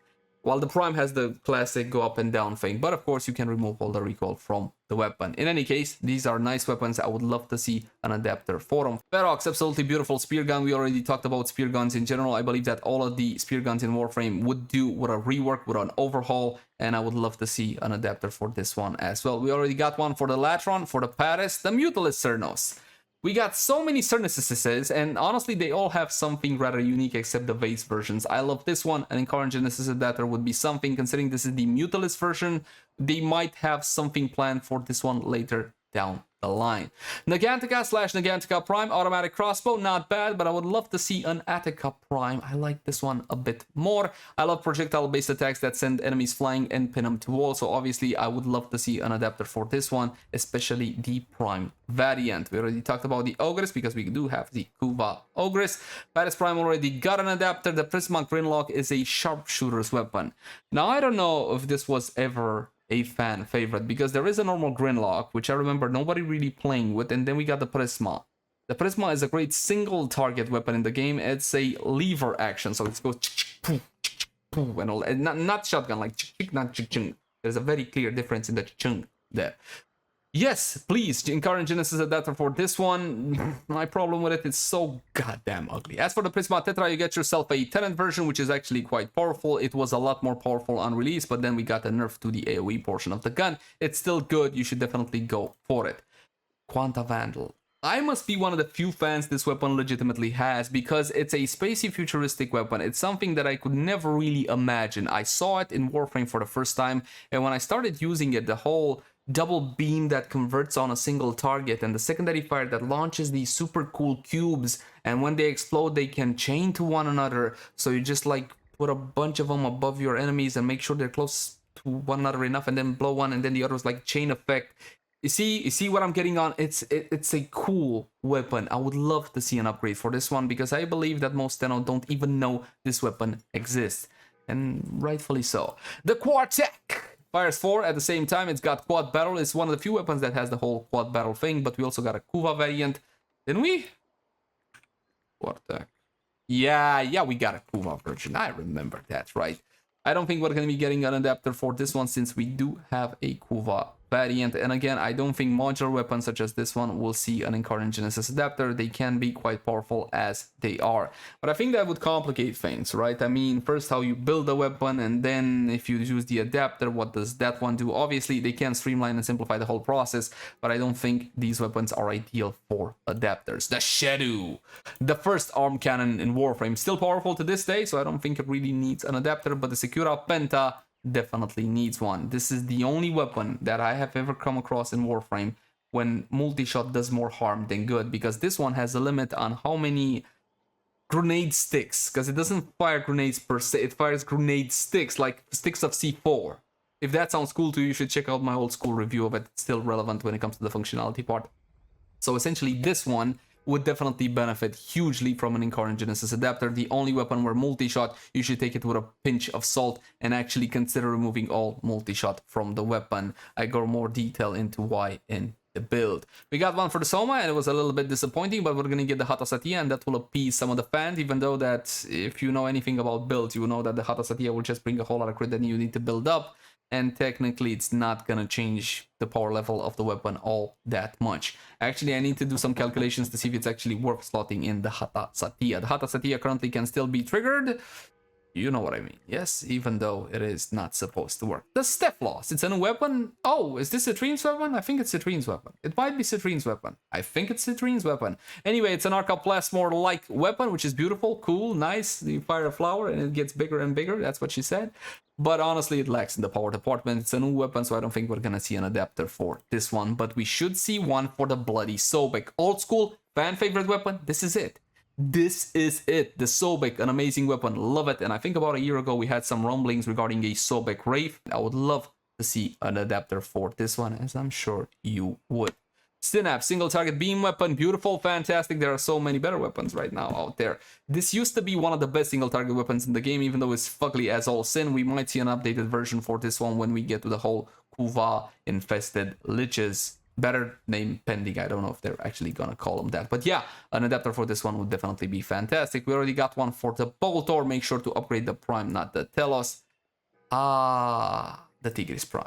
while the Prime has the classic go up and down thing. But of course, you can remove all the recoil from the weapon. In any case, these are nice weapons. I would love to see an adapter for them. Ferox, absolutely beautiful spear gun. We already talked about spear guns in general. I believe that all of the spear guns in Warframe would do with a rework, with an overhaul, and I would love to see an adapter for this one as well. We already got one for the Latron, for the Paris, the Mutilus Cernos. We got so many Cernuses, and honestly, they all have something rather unique except the base versions. I love this one. An Incarnon Genesis Adapter would be something, considering this is the Mutilus version. They might have something planned for this one later down the line. Nagantica slash Nagantica Prime, automatic crossbow, not bad, but I would love to see an Attica Prime. I like this one a bit more. I love projectile-based attacks that send enemies flying and pin them to wall, so obviously I would love to see an adapter for this one, especially the Prime variant. We already talked about the Ogress, because we do have the Kuva Ogress. Paris Prime already got an adapter. The Prisma Grinlock is a sharpshooter's weapon. Now, I don't know if this was ever a fan favorite, because there is a normal Grinlock, which I remember nobody really playing with, and then we got the Prisma. The Prisma is a great single target weapon in the game. It's a lever action, so it goes and all, and not shotgun, like not chung. There's a very clear difference in the chung there. Yes, please, Incarnon Genesis Adapter for this one. My problem with it is so goddamn ugly. As for the Prisma Tetra, you get yourself a tenant version, which is actually quite powerful. It was a lot more powerful on release, but then we got a nerf to the AoE portion of the gun. It's still good. You should definitely go for it. Quanta Vandal. I must be one of the few fans this weapon legitimately has, because it's a spacey futuristic weapon. It's something that I could never really imagine. I saw it in Warframe for the first time, and when I started using it, the whole double beam that converts on a single target and the secondary fire that launches these super cool cubes, and when they explode they can chain to one another, so you just like put a bunch of them above your enemies and make sure they're close to one another enough, and then blow one and then the other is like chain effect. You see what I'm getting on? It's a cool weapon. I would love to see an upgrade for this one, because I believe that most Tenno don't even know this weapon exists, and rightfully so. The Quartec fires 4 at the same time. It's got quad barrel. It's one of the few weapons that has the whole quad barrel thing, but we also got a Kuva variant, didn't we? Quartec. Yeah, we got a Kuva version. I remember that, right? I don't think we're going to be getting an adapter for this one, since we do have a Kuva variant. And again, I don't think modular weapons such as this one will see an Incarnon Genesis Adaptor. They can be quite powerful as they are, but I think that would complicate things, right? I mean, first how you build a weapon, and then if you use the adapter, what does that one do? Obviously, they can streamline and simplify the whole process, but I don't think these weapons are ideal for adapters. The Shadow, the first arm cannon in Warframe, still powerful to this day, so I don't think it really needs an adapter, but the Secura Penta definitely needs one. This is the only weapon that I have ever come across in Warframe when multi-shot does more harm than good, because this one has a limit on how many grenade sticks, because it doesn't fire grenades per se, it fires grenade sticks, like sticks of C4. If that sounds cool to you, you should check out my old school review of it. It's still relevant when it comes to the functionality part. So essentially this one would definitely benefit hugely from an Incarnon Genesis Adapter. The only weapon where multi-shot, you should take it with a pinch of salt and actually consider removing all multi-shot from the weapon. I go more detail into why in the build. We got one for the Soma, and it was a little bit disappointing, but we're gonna get the Hata Satya, and that will appease some of the fans, even though that if you know anything about builds, you know that the Hata Satya will just bring a whole lot of crit that you need to build up, and technically it's not gonna change the power level of the weapon all that much. Actually, I need to do some calculations to see if it's actually worth slotting in the Hata Satya. The Hata Satya currently can still be triggered. You know what I mean. Yes, even though it is not supposed to work. The Steplos, it's a new weapon. Oh, is this Citrine's weapon? I think it's Citrine's weapon. It might be Citrine's weapon. I think it's Citrine's weapon. Anyway, it's an Arcaplasmor-like weapon, which is beautiful, cool, nice. You fire a flower and it gets bigger and bigger. That's what she said. But honestly, it lacks in the power department. It's a new weapon, so I don't think we're gonna see an adapter for this one. But we should see one for the Bloody Sobek. Old school, fan favorite weapon. This is it. This is it. The Sobek, an amazing weapon. Love it. And I think about a year ago, we had some rumblings regarding a Sobek Wraith. I would love to see an adapter for this one, as I'm sure you would. Synapse, single target beam weapon, beautiful, fantastic. There are so many better weapons right now out there. This used to be one of the best single target weapons in the game, even though it's fugly as all sin. We might see an updated version for this one when we get to the whole Kuva infested liches. Better name pending. I don't know if they're actually gonna call them that, but yeah, an adapter for this one would definitely be fantastic. We already got one for the Boltor. Make sure to upgrade the Prime, not the Telos. The Tigris Prime.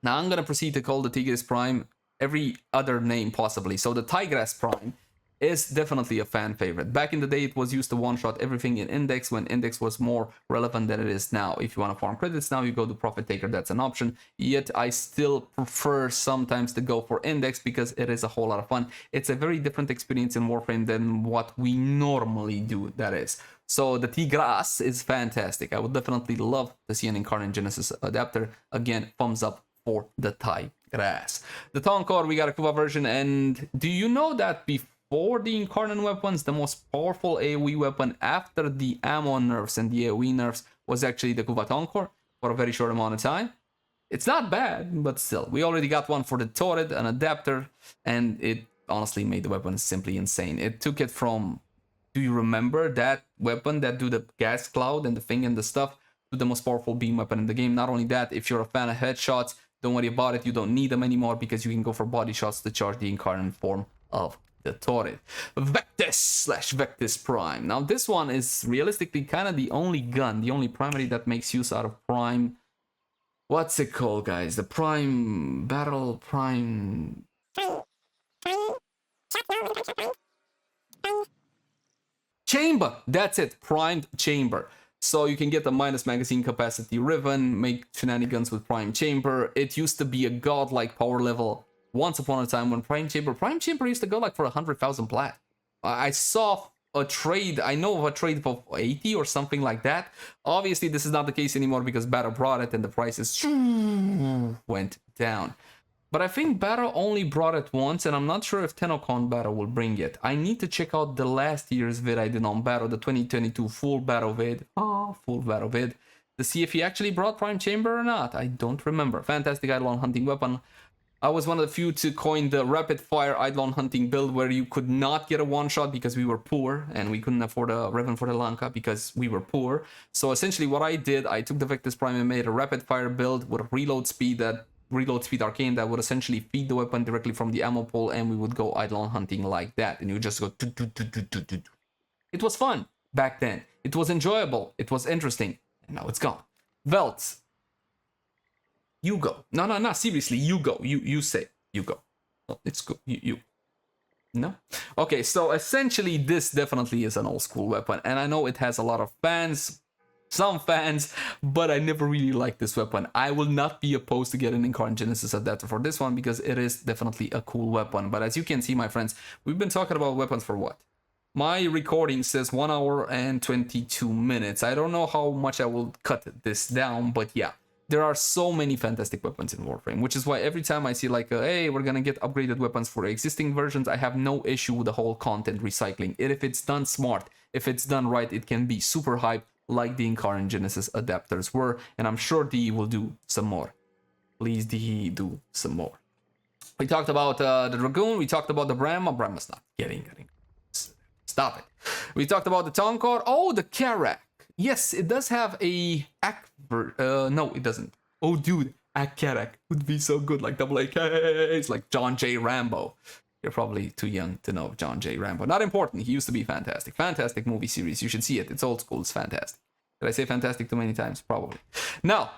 Now I'm gonna proceed to call the Tigris Prime every other name possibly. So the Tigris Prime is definitely a fan favorite. Back in the day, it was used to one-shot everything in Index when Index was more relevant than it is now. If you want to farm credits now, you go to Profit Taker, that's an option. Yet I still prefer sometimes to go for Index because it is a whole lot of fun. It's a very different experience in Warframe than what we normally do, that is. So the Tigras is fantastic. I would definitely love to see an Incarnon Genesis Adapter. Again, thumbs up for the Tigras. The Tonkor, we got a Kuva version, and do you know that before the Incarnon weapons, the most powerful AoE weapon after the ammo nerfs and the AoE nerfs was actually the Kuva Tonkor for a very short amount of time? It's not bad, but still. We already got one for the Torrid, an adapter, and it honestly made the weapon simply insane. It took it from, do you remember that weapon that do the gas cloud and the thing and the stuff, to the most powerful beam weapon in the game? Not only that, if you're a fan of headshots, don't worry about it, you don't need them anymore because you can go for body shots to charge the Incarnon form of the Torrid. Vectis/Vectis Prime. Now this one is realistically kind of the only gun, the only primary that makes use out of Prime. What's it called, guys? The Prime Battle Prime Chamber. That's it, Primed Chamber. So you can get the minus magazine capacity Riven, make shenanigans with Prime Chamber. It used to be a godlike power level once upon a time when Prime Chamber used to go like for 100,000 plat. I saw a trade, I know of a trade for 80 or something like that. Obviously, this is not the case anymore because Battle brought it and the prices went down. But I think Battle only brought it once, and I'm not sure if Tenocon Battle will bring it. I need to check out the last year's vid I did on Battle, the 2022 full Battle vid. Full Battle vid. To see if he actually brought Prime Chamber or not. I don't remember. Fantastic Eidolon Hunting Weapon. I was one of the few to coin the rapid fire Eidolon Hunting build where you could not get a one-shot because we were poor, and we couldn't afford a Revan for the Lanka because we were poor. So essentially what I did, I took the Victus Prime and made a rapid fire build with a reload speed arcane that would essentially feed the weapon directly from the ammo pool, and we would go Eidolon hunting like that, and you just go do, do, do, do, do, do. It was fun back then. It was enjoyable. It was interesting. And now it's gone. Velts. You go. No, seriously, you go. You say. You go. Oh, it's good. You. No? Okay, so essentially this definitely is an old school weapon, and I know it has a lot of fans, some fans, but I never really liked this weapon. I will not be opposed to getting an Incarnon Genesis Adaptor for this one because it is definitely a cool weapon. But as you can see, my friends, we've been talking about weapons for what? My recording says 1 hour and 22 minutes. I don't know how much I will cut this down, but yeah. There are so many fantastic weapons in Warframe, which is why every time I see like, hey, we're gonna get upgraded weapons for existing versions, I have no issue with the whole content recycling. If it's done smart, if it's done right, it can be super hype like the Incarnon Genesis adapters were, and I'm sure DE will do some more. Please DE do some more. We talked about the Dragoon, we talked about the Brahma. Brahma's not getting. Stop it. We talked about the Tonkor. Oh, the Karak. Yes, it does have a no, it doesn't. Oh, dude, Akarak would be so good, like double AK. It's like John J. Rambo. You're probably too young to know John J. Rambo. Not important. He used to be fantastic. Fantastic movie series. You should see it. It's old school. It's fantastic. Did I say fantastic too many times? Probably. Now,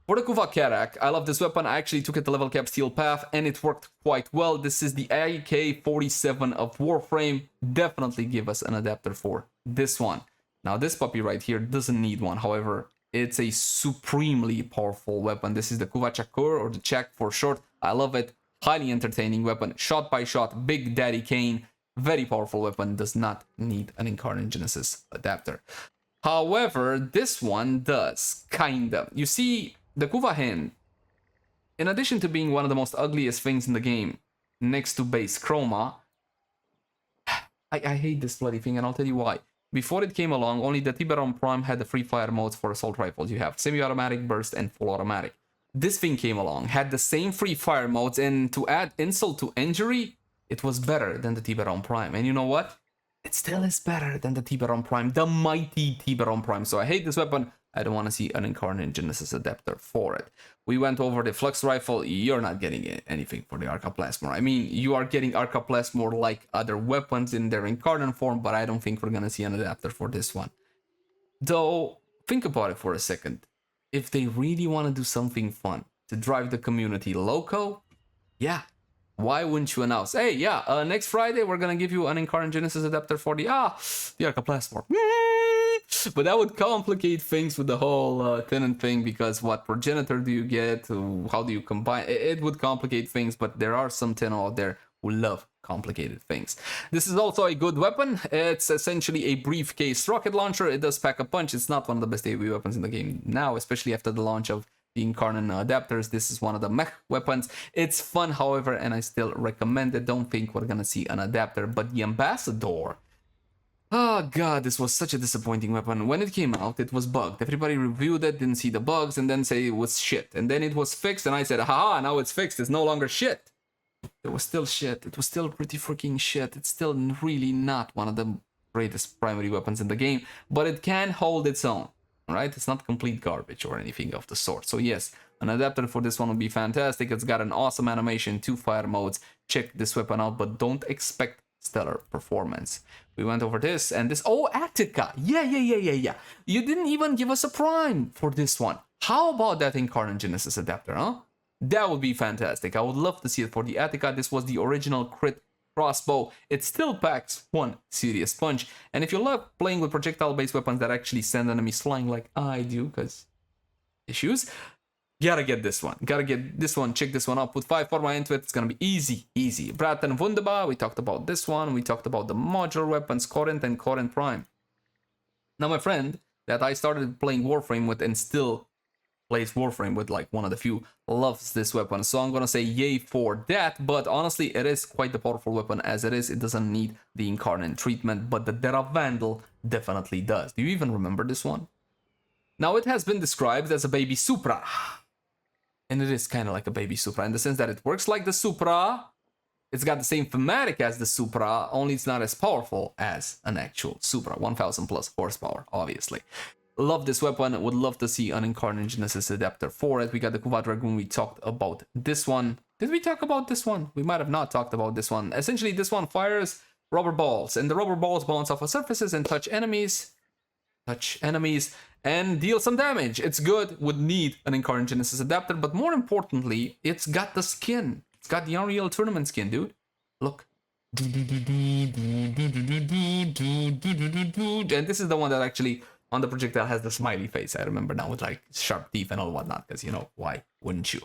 for the Kuva Karak, I love this weapon. I actually took it to level cap steel path, and it worked quite well. This is the AK-47 of Warframe. Definitely give us an adapter for this one. Now, this puppy right here doesn't need one. However, it's a supremely powerful weapon. This is the Kuva Chakur, or the Chak for short. I love it. Highly entertaining weapon. Shot by shot. Big Daddy Kane. Very powerful weapon. Does not need an Incarnon Genesis adapter. However, this one does. Kinda. You see, the Kuva Hen, in addition to being one of the most ugliest things in the game, next to base Chroma, I hate this bloody thing, and I'll tell you why. Before it came along, only the Tiberon Prime had the free fire modes for assault rifles. You have semi-automatic, burst, and full automatic. This thing came along, had the same free fire modes, and to add insult to injury, it was better than the Tiberon Prime. And you know what? It still is better than the Tiberon Prime, the mighty Tiberon Prime. So I hate this weapon. I don't want to see an Incarnon Genesis adapter for it. We went over the Flux Rifle. You're not getting anything for the Arca Plasmor. I mean, you are getting Arca Plasmor like other weapons in their Incarnon form, but I don't think we're going to see an adapter for this one. Though, think about it for a second. If they really want to do something fun to drive the community loco, yeah, why wouldn't you announce, hey, yeah, next Friday we're going to give you an Incarnon Genesis adapter for the Arca Plasmor. But that would complicate things with the whole tenant thing, because what progenitor do you get? How do you combine? It would complicate things, but there are some tenant out there who love complicated things. This is also a good weapon. It's essentially a briefcase rocket launcher. It does pack a punch. It's not one of the best AoE weapons in the game now, especially after the launch of the Incarnon adapters. This is one of the mech weapons. It's fun, however, and I still recommend it. Don't think we're gonna see an adapter, but the Ambassador, oh god, this was such a disappointing weapon. When it came out, it was bugged. Everybody reviewed it, didn't see the bugs, and then say it was shit. And then it was fixed, and I said, haha, now it's fixed. It's no longer shit. It was still shit. It was still pretty freaking shit. It's still really not one of the greatest primary weapons in the game, but it can hold its own, right? It's not complete garbage or anything of the sort. So yes, an adapter for this one would be fantastic. It's got an awesome animation, 2 fire modes. Check this weapon out, but don't expect stellar performance. We went over this and this. Oh, Attica. Yeah. You didn't even give us a prime for this one. How about that Incarnon Genesis adapter, huh? That would be fantastic. I would love to see it for the Attica. This was the original crit crossbow. It still packs one serious punch. And if you love playing with projectile-based weapons that actually send enemies flying like I do, because issues, Gotta get this one. Gotta get this one. Check this one out. Put 5 Forma into it. It's gonna be easy, easy. Braten Wunderbar. We talked about this one. We talked about the modular weapons, Corinth and Corinth Prime. Now, my friend that I started playing Warframe with and still plays Warframe with, like one of the few, loves this weapon. So I'm gonna say yay for that. But honestly, it is quite the powerful weapon as it is. It doesn't need the Incarnon treatment, but the Dera Vandal definitely does. Do you even remember this one? Now, it has been described as a baby Supra. And it is kind of like a baby Supra in the sense that it works like the Supra. It's got the same thematic as the Supra, only it's not as powerful as an actual Supra. 1000 plus horsepower, obviously. Love this weapon. Would love to see an Incarnon Genesis Adaptor for it. We got the Kuva Dragoon. We talked about this one. Did we talk about this one? We might have not talked about this one. Essentially, this one fires rubber balls, and the rubber balls bounce off of surfaces and touch enemies, and deal some damage. It's good, would need an Incarnon Genesis Adaptor, but more importantly, it's got the skin. It's got the Unreal Tournament skin, dude. Look. And this is the one that actually on the projectile has the smiley face. I remember now with like sharp teeth and all whatnot, because you know, why wouldn't you?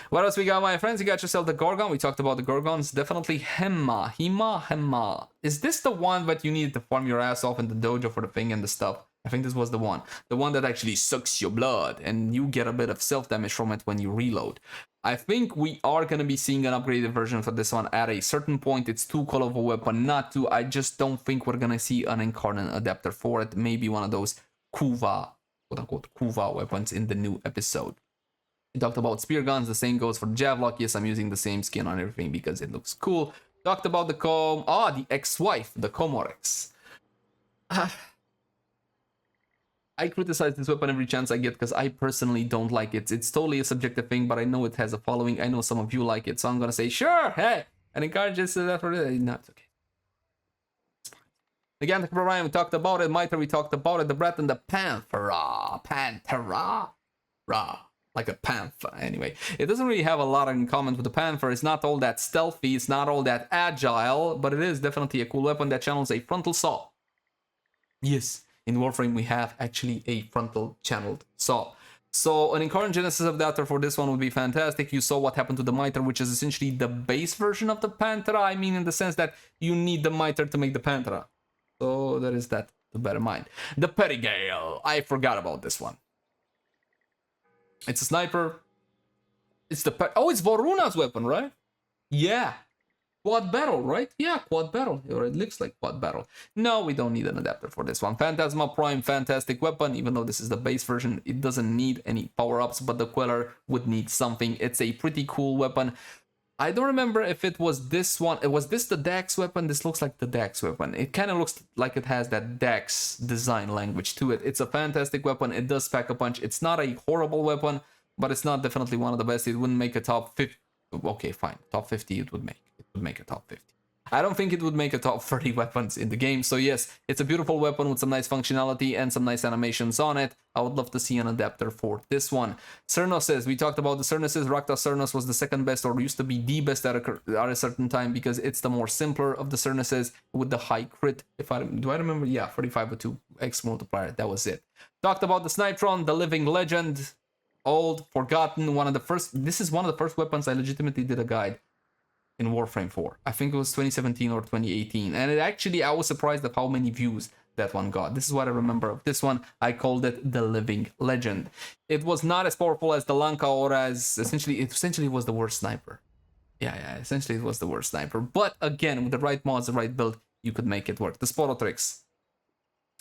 What else we got, my friends? You got yourself the Gorgon. We talked about the Gorgons. Definitely Hema. Is this the one that you needed to farm your ass off in the dojo for the thing and the stuff? I think this was the one that actually sucks your blood and you get a bit of self-damage from it when you reload. I think we are going to be seeing an upgraded version for this one at a certain point. It's too cool of a weapon not to. I just don't think we're going to see an Incarnon Adaptor for it. Maybe one of those Kuva, quote-unquote, Kuva weapons in the new episode. We talked about spear guns. The same goes for Javlok. Yes, I'm using the same skin on everything because it looks cool. Talked about the ex-wife, the Comorex. I criticize this weapon every chance I get because I personally don't like it. It's totally a subjective thing, but I know it has a following. I know some of you like it, so I'm gonna say, sure, hey, and encourages that for it. No, it's okay. It's fine. Again, the Ryan, we talked about it. Mitre, we talked about it. The Brat and the Panthera. Like a panther. Anyway, it doesn't really have a lot in common with the Panther. It's not all that stealthy. It's not all that agile, but it is definitely a cool weapon that channels a frontal saw. Yes. In Warframe, we have actually a frontal channeled saw. So an Incarnon Genesis Adaptor for this one would be fantastic. You saw what happened to the Mitre, which is essentially the base version of the Panthera. I mean, in the sense that you need the Mitre to make the Panthera. So there is that to bear in mind. The Perigale. I forgot about this one. It's a sniper. It's the... Oh, it's Varuna's weapon, right? Yeah. Quad barrel, right? Yeah, quad barrel. It looks like quad barrel. No, we don't need an adapter for this one. Phantasma Prime, fantastic weapon. Even though this is the base version, it doesn't need any power-ups, but the Queller would need something. It's a pretty cool weapon. I don't remember if it was this one. Was this the Dax weapon? This looks like the Dax weapon. It kind of looks like it has that Dax design language to it. It's a fantastic weapon. It does pack a punch. It's not a horrible weapon, but it's not definitely one of the best. It wouldn't make a top 50. Okay, fine. Top 50 it would make. It would make a top 50. I don't think it would make a top 30 weapons in the game. So yes, it's a beautiful weapon with some nice functionality and some nice animations on it. I would love to see an adapter for this one. Cernoses, we talked about the Cernoses. Rakta Cernos was the second best, or used to be the best at a certain time, because it's the more simpler of the Cernoses with the high crit. Do I remember? Yeah, 45 with 2x multiplier. That was it. Talked about the Snipetron, the living legend. Old, forgotten, one of the first. This is one of the first weapons I legitimately did a guide in Warframe 4. I think it was 2017 or 2018. And it actually, I was surprised at how many views that one got. This is what I remember of this one. I called it the living legend. It was not as powerful as the Lanka, or as essentially was the worst sniper. Yeah, essentially it was the worst sniper. But again, with the right mods, the right build, you could make it work. The Sporotrix.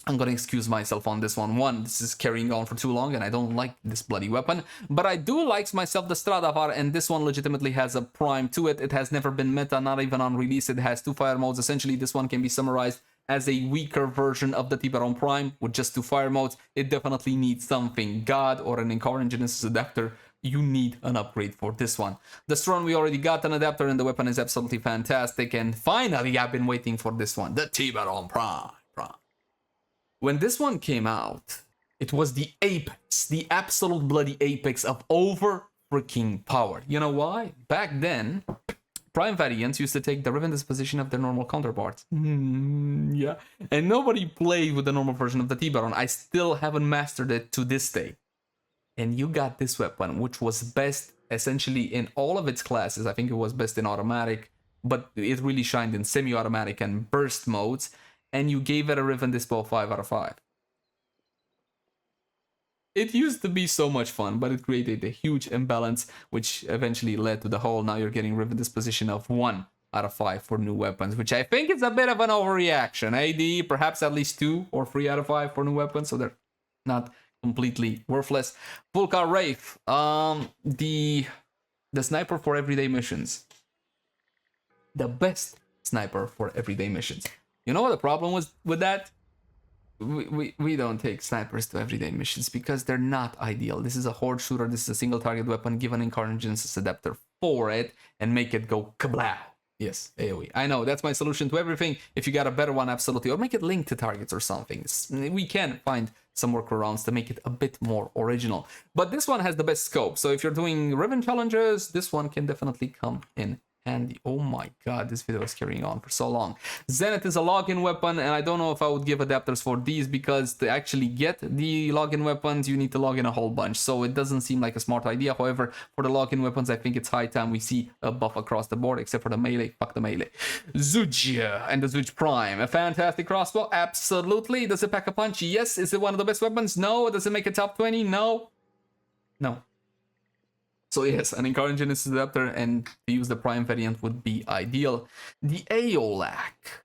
I'm gonna excuse myself on this one. One, this is carrying on for too long and I don't like this bloody weapon. But I do like myself the Stradavar, and this one legitimately has a prime to it. It has never been meta, not even on release. It has 2 fire modes. Essentially, this one can be summarized as a weaker version of the Tiburon Prime with just 2 fire modes. It definitely needs something. God or an Incarnon Genesis Adaptor. You need an upgrade for this one. The Strong, we already got an adapter and the weapon is absolutely fantastic. And finally, I've been waiting for this one. The Tiburon Prime. When this one came out, it was the apex, the absolute bloody apex of over freaking power. You know why? Back then, Prime variants used to take the Riven disposition of their normal counterparts. Yeah. And nobody played with the normal version of the T-Baron. I still haven't mastered it to this day. and you got this weapon, which was best essentially in all of its classes. I think it was best in automatic, but it really shined in semi-automatic and burst modes, and you gave it a Riven Dispo 5 out of 5. It used to be so much fun, but it created a huge imbalance, which eventually led to the whole now you're getting Riven Disposition of 1 out of 5 for new weapons, which I think is a bit of an overreaction. AD, perhaps at least 2 or 3 out of 5 for new weapons, so they're not completely worthless. Fulcar Wraith, the sniper for everyday missions. The best sniper for everyday missions. You know what the problem was with that? We don't take snipers to everyday missions because they're not ideal. This is a horde shooter. This is a single target weapon. Give an Incarnon Genesis Adaptor for it and make it go kablow. Yes, AoE. I know, that's my solution to everything. If you got a better one, absolutely. Or make it link to targets or something. We can find some workarounds to make it a bit more original. But this one has the best scope. So if you're doing Riven challenges, this one can definitely come in handy. Oh my god, this video is carrying on for so long. Zenith is a login weapon, and I don't know if I would give adapters for these because to actually get the login weapons, you need to log in a whole bunch. So it doesn't seem like a smart idea. However, for the login weapons, I think it's high time we see a buff across the board, except for the melee. Fuck the melee. Zuj and the Zuj Prime. A fantastic crossbow? Absolutely. Does it pack a punch? Yes. Is it one of the best weapons? No. Does it make a top 20? No. No. So yes, an Incarnon Genesis Adapter, and to use the Prime variant would be ideal. The Aeolak.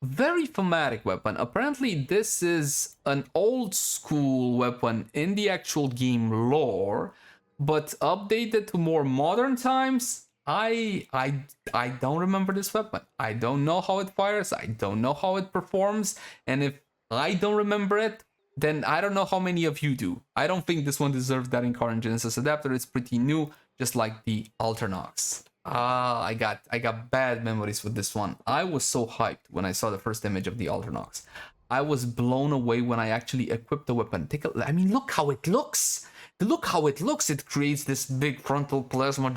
Very thematic weapon. Apparently this is an old school weapon in the actual game lore, but updated to more modern times. I don't remember this weapon. I don't know how it fires. I don't know how it performs. And if I don't remember it, then I don't know how many of you do. I don't think this one deserves that Incarnon Genesis Adapter. It's pretty new, just like the Alternox. I got bad memories with this one. I was so hyped when I saw the first image of the Alternox. I was blown away when I actually equipped the weapon. I mean, look how it looks. Look how it looks. It creates this big frontal plasma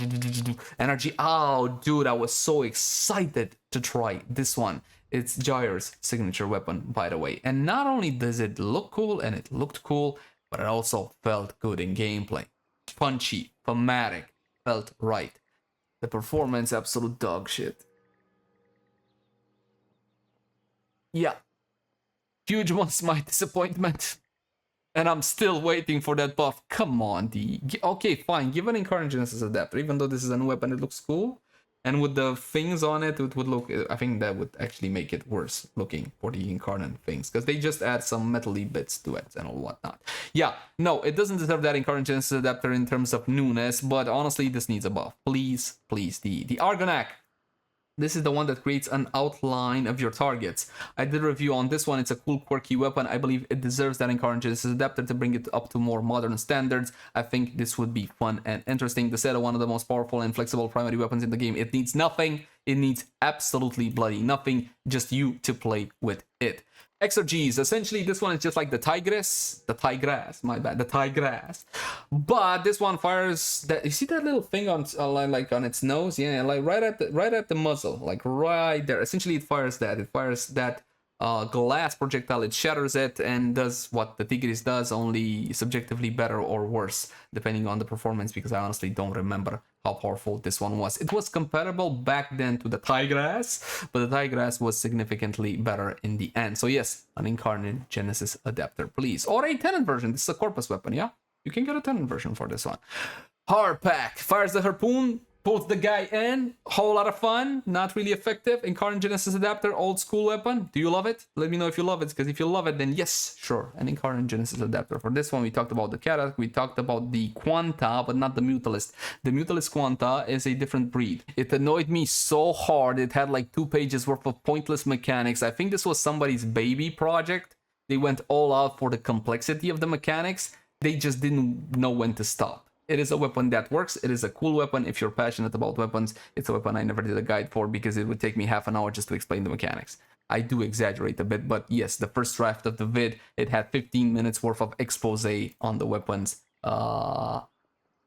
energy. Oh, dude, I was so excited to try this one. It's Gyre's signature weapon, by the way. And not only does it look cool, and it looked cool, but it also felt good in gameplay. Punchy, thematic, felt right. The performance, absolute dog shit. Yeah. Huge was my disappointment. And I'm still waiting for that buff. Come on, D. Okay, fine. Give an Incarnon Genesis Adapter. Even though this is a new weapon, it looks cool. And with the things on it, it would look... I think that would actually make it worse looking for the Incarnon things. Because they just add some metal-y bits to it and all whatnot. Yeah, no, it doesn't deserve that Incarnon Genesis Adapter in terms of newness. But honestly, this needs a buff. Please, please. The Argonac. This is the one that creates an outline of your targets. I did a review on this one. It's a cool, quirky weapon. I believe it deserves that Incarnon Genesis Adapter to bring it up to more modern standards. I think this would be fun and interesting. The set of one of the most powerful and flexible primary weapons in the game. It needs nothing. It needs absolutely bloody nothing. Just you to play with it. Exergies. Essentially, this one is just like the Tigress. The Tigress, my bad. The Tigress. But this one fires that. You see that little thing on like on its nose? Yeah, like right at the muzzle, like right there. Essentially, it fires that. It fires that glass projectile. It shatters it and does what the Tigris does, only subjectively better or worse, depending on the performance. Because I honestly don't remember how powerful this one was. It was comparable back then to the Tigress, but the Tigress was significantly better in the end. So yes, an Incarnon Genesis Adapter, please. Or a Tenant version. This is a Corpus weapon, yeah? You can get a Tenant version for this one. Harpack fires the harpoon, pulls the guy in. Whole lot of fun. Not really effective. Incarnon Genesis Adapter, old school weapon. Do you love it? Let me know if you love it, because if you love it, then yes, sure, an Incarnon Genesis Adapter. For this one, we talked about the Karak, we talked about the Quanta, but not the Mutalist. The Mutalist Quanta is a different breed. It annoyed me so hard. It had like 2 pages worth of pointless mechanics. I think this was somebody's baby project. They went all out for the complexity of the mechanics. They just didn't know when to stop. It is a weapon that works. It is a cool weapon. If you're passionate about weapons, it's a weapon I never did a guide for because it would take me half an hour just to explain the mechanics. I do exaggerate a bit, but yes, the first draft of the vid, it had 15 minutes worth of expose on the weapons.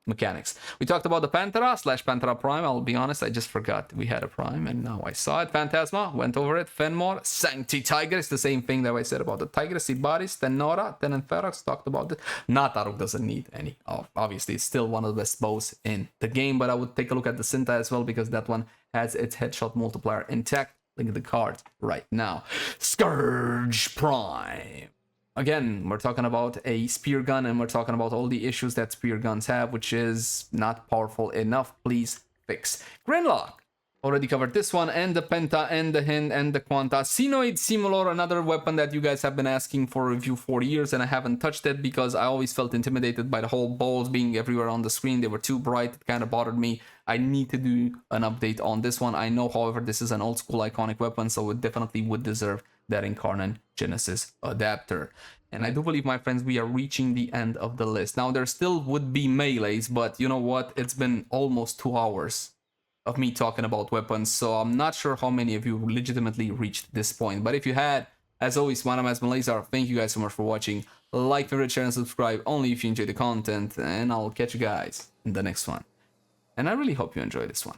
mechanics. We talked about the Pantera / Pantera Prime. I'll be honest, I just forgot we had a Prime, and now I saw it. Phantasma, went over it. Fenmore, Sancti Tigris, the same thing that I said about the Tigris, Ibaris, Tenora, Tenenferox, talked about it. Nataruk doesn't need any. Obviously, it's still one of the best bows in the game, but I would take a look at the Cinta as well, because that one has its headshot multiplier intact. Look at the card right now. Scourge Prime. Again, we're talking about a spear gun, and we're talking about all the issues that spear guns have, which is not powerful enough. Please fix. Grinlock. Already covered this one, and the Penta, and the Hind, and the Quanta. Sinoid Simulor, another weapon that you guys have been asking for a review for years, and I haven't touched it because I always felt intimidated by the whole balls being everywhere on the screen. They were too bright. It kind of bothered me. I need to do an update on this one. I know, however, this is an old school iconic weapon, so it definitely would deserve that Incarnon Genesis Adaptor. And I do believe, my friends, we are reaching the end of the list. Now, there still would be melees, but you know what? It's been almost 2 hours of me talking about weapons, so I'm not sure how many of you legitimately reached this point. But if you had, as always, my name is Lazar. Thank you guys so much for watching. Like, favorite, share, and subscribe only if you enjoy the content, and I'll catch you guys in the next one. And I really hope you enjoy this one.